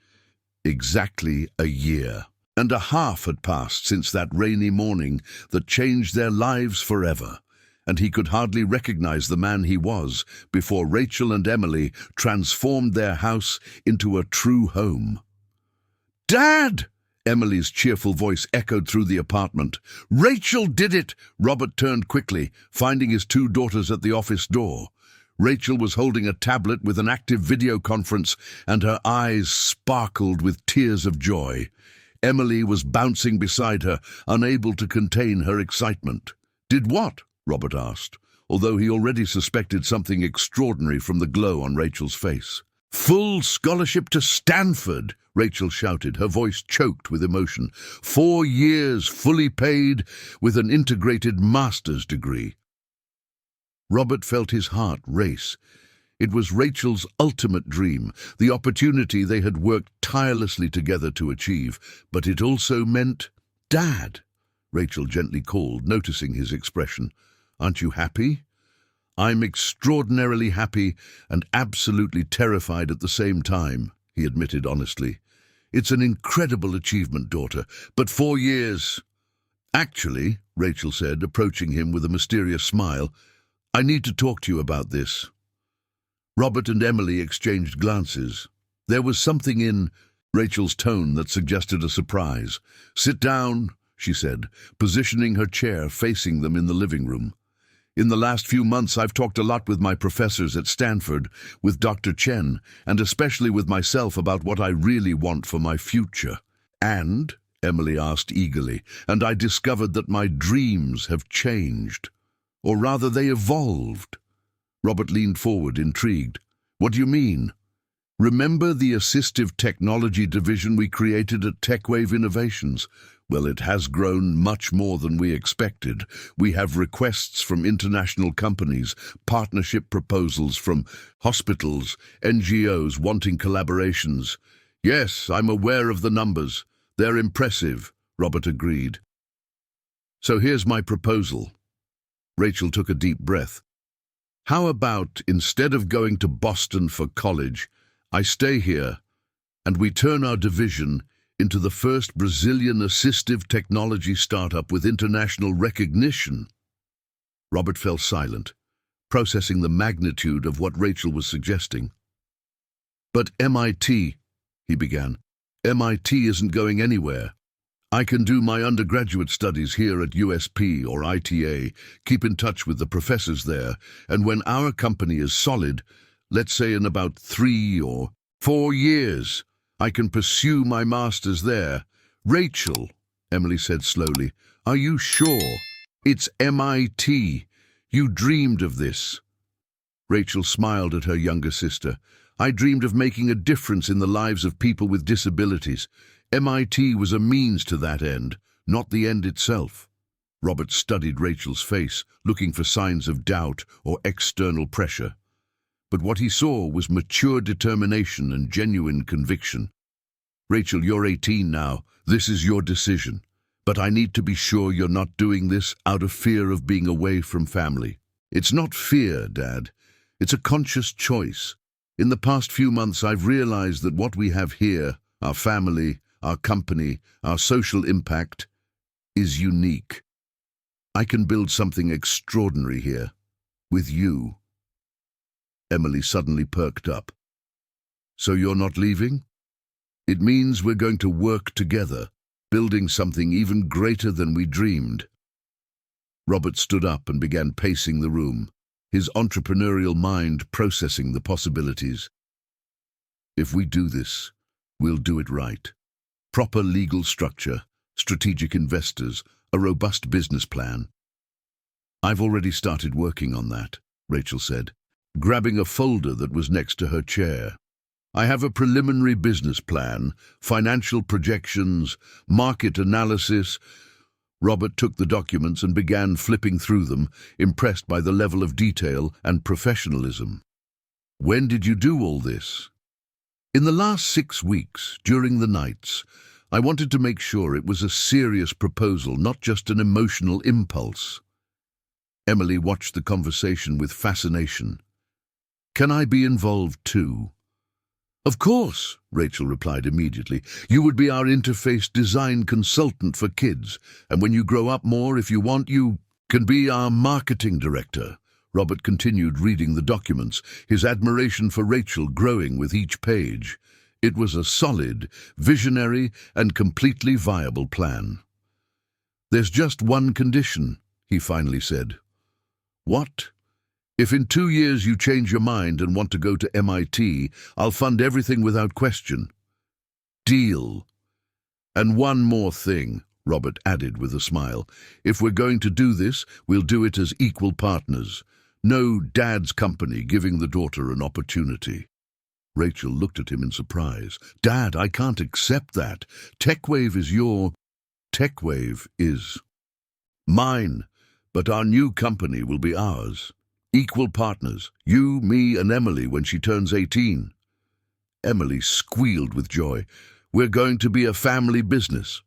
S1: Exactly a year and a half had passed since that rainy morning that changed their lives forever, and he could hardly recognize the man he was before Rachel and Emily transformed their house into a true home. "Dad!" Emily's cheerful voice echoed through the apartment. "Rachel did it!" Robert turned quickly, finding his 2 daughters at the office door. Rachel was holding a tablet with an active video conference, and her eyes sparkled with tears of joy. Emily was bouncing beside her, unable to contain her excitement. "Did what?" Robert asked, although he already suspected something extraordinary from the glow on Rachel's face. "Full scholarship to Stanford!" Rachel shouted, her voice choked with emotion. 4 years fully paid with an integrated master's degree. Robert felt his heart race. It was Rachel's ultimate dream, the opportunity they had worked tirelessly together to achieve, but it also meant, "Dad," Rachel gently called, noticing his expression. "Aren't you happy?" "I'm extraordinarily happy and absolutely terrified at the same time," he admitted honestly. "It's an incredible achievement, daughter, but 4 years—" "Actually," Rachel said, approaching him with a mysterious smile, "I need to talk to you about this." Robert and Emily exchanged glances. There was something in Rachel's tone that suggested a surprise. "Sit down," she said, positioning her chair facing them in the living room. "In the last few months, I've talked a lot with my professors at Stanford, with Dr. Chen, and especially with myself about what I really want for my future." "And?" Emily asked eagerly, "and I discovered that my dreams have changed. Or rather, they evolved." Robert leaned forward, intrigued. "What do you mean?" "Remember the assistive technology division we created at TechWave Innovations? Well, it has grown much more than we expected. We have requests from international companies, partnership proposals from hospitals, NGOs wanting collaborations. Yes, I'm aware of the numbers. They're impressive, Robert agreed. So here's my proposal. Rachel took a deep breath. How about, instead of going to Boston for college, I stay here and we turn our division into the first Brazilian assistive technology startup with international recognition? Robert fell silent, processing the magnitude of what Rachel was suggesting. But MIT, he began. MIT isn't going anywhere. I can do my undergraduate studies here at USP or ITA, keep in touch with the professors there, and when our company is solid, let's say in about 3 or 4 years, I can pursue my master's there. Rachel, Emily said slowly, are you sure? It's MIT. You dreamed of this. Rachel smiled at her younger sister. I dreamed of making a difference in the lives of people with disabilities. MIT was a means to that end, not the end itself. Robert studied Rachel's face, looking for signs of doubt or external pressure. But what he saw was mature determination and genuine conviction. Rachel, you're 18 now. This is your decision. But I need to be sure you're not doing this out of fear of being away from family. It's not fear, Dad. It's a conscious choice. In the past few months, I've realized that what we have here, our family, our company, our social impact, is unique. I can build something extraordinary here, with you. Emily suddenly perked up. So you're not leaving? It means we're going to work together, building something even greater than we dreamed. Robert stood up and began pacing the room, his entrepreneurial mind processing the possibilities. If we do this, we'll do it right. Proper legal structure, strategic investors, a robust business plan. I've already started working on that, Rachel said, grabbing a folder that was next to her chair. I have a preliminary business plan, financial projections, market analysis. Robert took the documents and began flipping through them, impressed by the level of detail and professionalism. When did you do all this? In the last 6 weeks, during the nights. I wanted to make sure it was a serious proposal, not just an emotional impulse. Emily watched the conversation with fascination. Can I be involved too? Of course, Rachel replied immediately. You would be our interface design consultant for kids, and when you grow up more, if you want, you can be our marketing director. Robert continued reading the documents, his admiration for Rachel growing with each page. It was a solid, visionary, and completely viable plan. There's just one condition, he finally said. What? If in 2 years you change your mind and want to go to MIT, I'll fund everything without question. Deal. And one more thing, Robert added with a smile. If we're going to do this, we'll do it as equal partners. No dad's company giving the daughter an opportunity. Rachel looked at him in surprise. Dad, I can't accept that. TechWave is your... TechWave is mine, but our new company will be ours. Equal partners, you, me, and Emily when she turns 18. Emily squealed with joy. We're going to be a family business.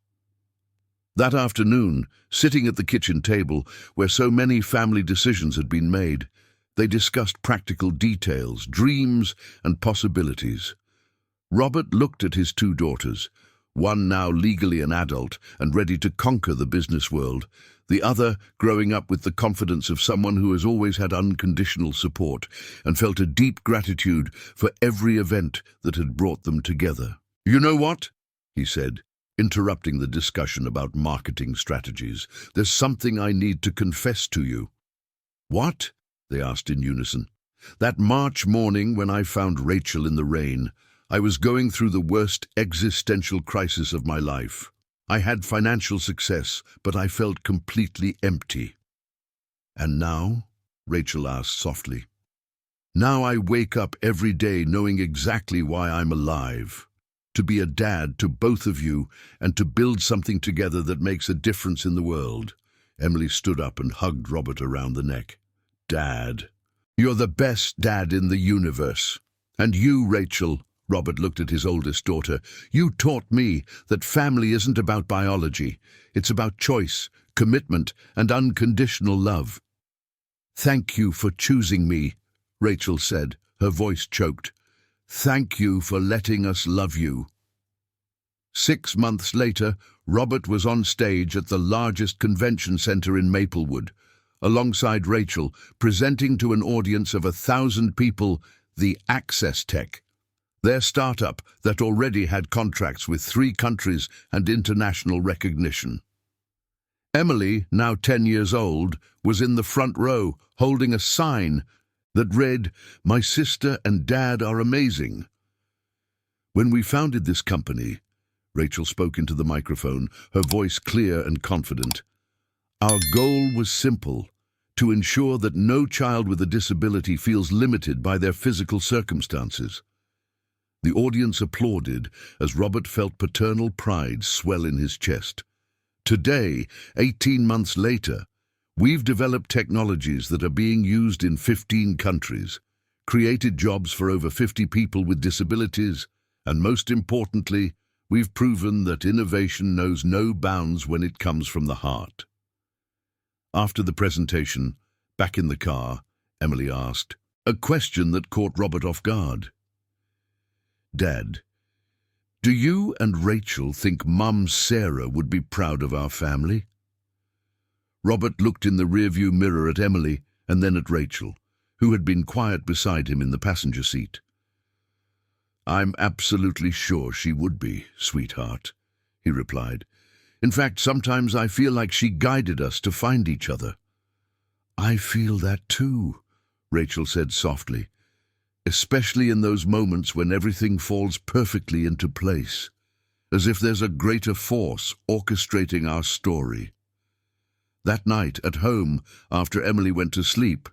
S1: That afternoon, sitting at the kitchen table, where so many family decisions had been made, they discussed practical details, dreams, and possibilities. Robert looked at his 2 daughters, one now legally an adult and ready to conquer the business world, the other growing up with the confidence of someone who has always had unconditional support and felt a deep gratitude for every event that had brought them together. You know what? He said, interrupting the discussion about marketing strategies. There's something I need to confess to you. What? They asked in unison. That March morning when I found Rachel in the rain, I was going through the worst existential crisis of my life. I had financial success, but I felt completely empty. And now? Rachel asked softly. Now I wake up every day knowing exactly why I'm alive. to be a dad to both of you and to build something together that makes a difference in the world." Emily stood up and hugged Robert around the neck. "Dad, you're the best dad in the universe. And you, Rachel," Robert looked at his oldest daughter, "you taught me that family isn't about biology. It's about choice, commitment, and unconditional love." "Thank you for choosing me," Rachel said, her voice choked. "Thank you for letting us love you." 6 months later, Robert was on stage at the largest convention center in Maplewood, alongside Rachel, presenting to an audience of 1,000 people the Access Tech, their startup that already had contracts with 3 countries and international recognition. Emily, now 10 years old, was in the front row, holding a sign that read, "My sister and dad are amazing." "When we founded this company," Rachel spoke into the microphone, her voice clear and confident, "our goal was simple: to ensure that no child with a disability feels limited by their physical circumstances." The audience applauded as Robert felt paternal pride swell in his chest. Today, 18 months later, we've developed technologies that are being used in 15 countries, created jobs for over 50 people with disabilities, and most importantly, we've proven that innovation knows no bounds when it comes from the heart. After the presentation, back in the car, Emily asked a question that caught Robert off guard. "Dad, do you and Rachel think Mum Sarah would be proud of our family?" Robert looked in the rearview mirror at Emily and then at Rachel, who had been quiet beside him in the passenger seat. "I'm absolutely sure she would be, sweetheart," he replied. "In fact, sometimes I feel like she guided us to find each other." "I feel that too," Rachel said softly, "especially in those moments when everything falls perfectly into place, as if there's a greater force orchestrating our story." That night, at home, after Emily went to sleep,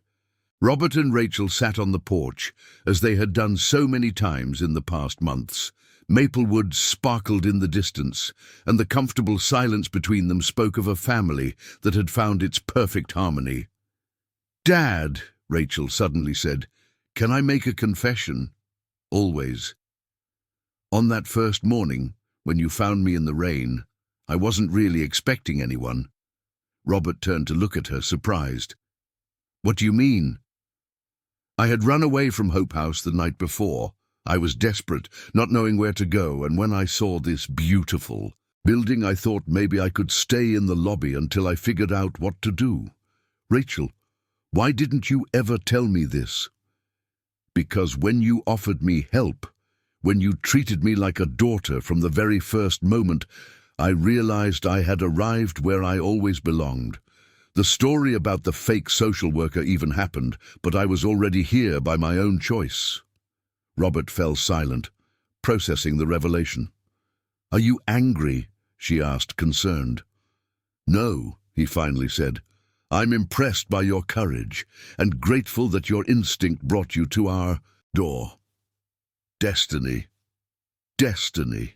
S1: Robert and Rachel sat on the porch, as they had done so many times in the past months. Maplewood sparkled in the distance, and the comfortable silence between them spoke of a family that had found its perfect harmony. "Dad," Rachel suddenly said, "can I make a confession?" "Always." "On that first morning, when you found me in the rain, I wasn't really expecting anyone." Robert turned to look at her, surprised. "What do you mean?" "I had run away from Hope House the night before. I was desperate, not knowing where to go, and when I saw this beautiful building, I thought maybe I could stay in the lobby until I figured out what to do. Rachel, why didn't you ever tell me this?" "Because when you offered me help, when you treated me like a daughter from the very first moment, I realized I had arrived where I always belonged. The story about the fake social worker even happened, but I was already here by my own choice." Robert fell silent, processing the revelation. "Are you angry?" she asked, concerned. "No," he finally said. "I'm impressed by your courage and grateful that your instinct brought you to our door. Destiny. Destiny."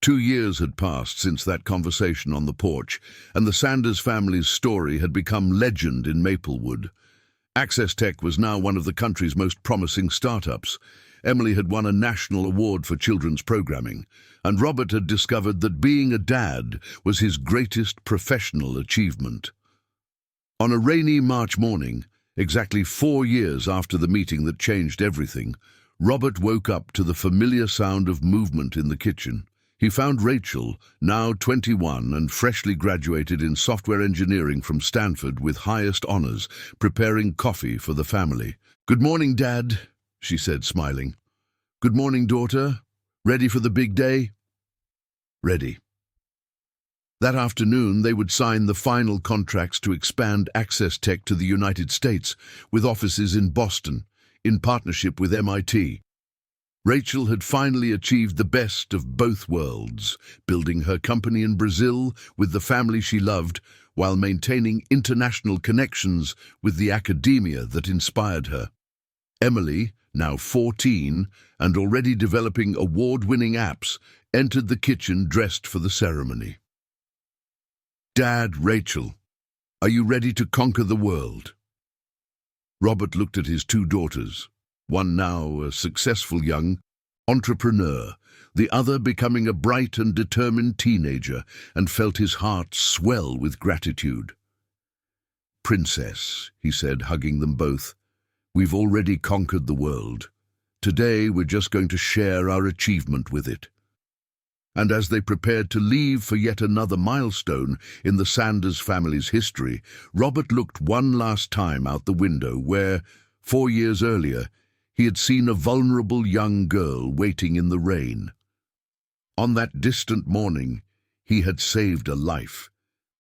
S1: 2 years had passed since that conversation on the porch, and the Sanders family's story had become legend in Maplewood. Access Tech was now one of the country's most promising startups. Emily had won a national award for children's programming, and Robert had discovered that being a dad was his greatest professional achievement. On a rainy March morning, exactly 4 years after the meeting that changed everything, Robert woke up to the familiar sound of movement in the kitchen. He found Rachel, now 21 and freshly graduated in software engineering from Stanford with highest honors, preparing coffee for the family. "Good morning, Dad," she said, smiling. "Good morning, daughter. Ready for the big day?" "Ready." That afternoon, they would sign the final contracts to expand Access Tech to the United States, with offices in Boston, in partnership with MIT. Rachel had finally achieved the best of both worlds, building her company in Brazil with the family she loved, while maintaining international connections with the academia that inspired her. Emily, now 14 and already developing award-winning apps, entered the kitchen dressed for the ceremony. "Dad, Rachel, are you ready to conquer the world?" Robert looked at his two daughters, one now a successful young entrepreneur, the other becoming a bright and determined teenager, and felt his heart swell with gratitude. "Princess," he said, hugging them both, "we've already conquered the world. Today we're just going to share our achievement with it." And as they prepared to leave for yet another milestone in the Sanders family's history, Robert looked one last time out the window where, 4 years earlier, he had seen a vulnerable young girl waiting in the rain. On that distant morning, he had saved a life.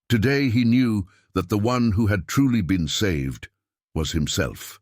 S1: Today he knew that the one who had truly been saved was himself.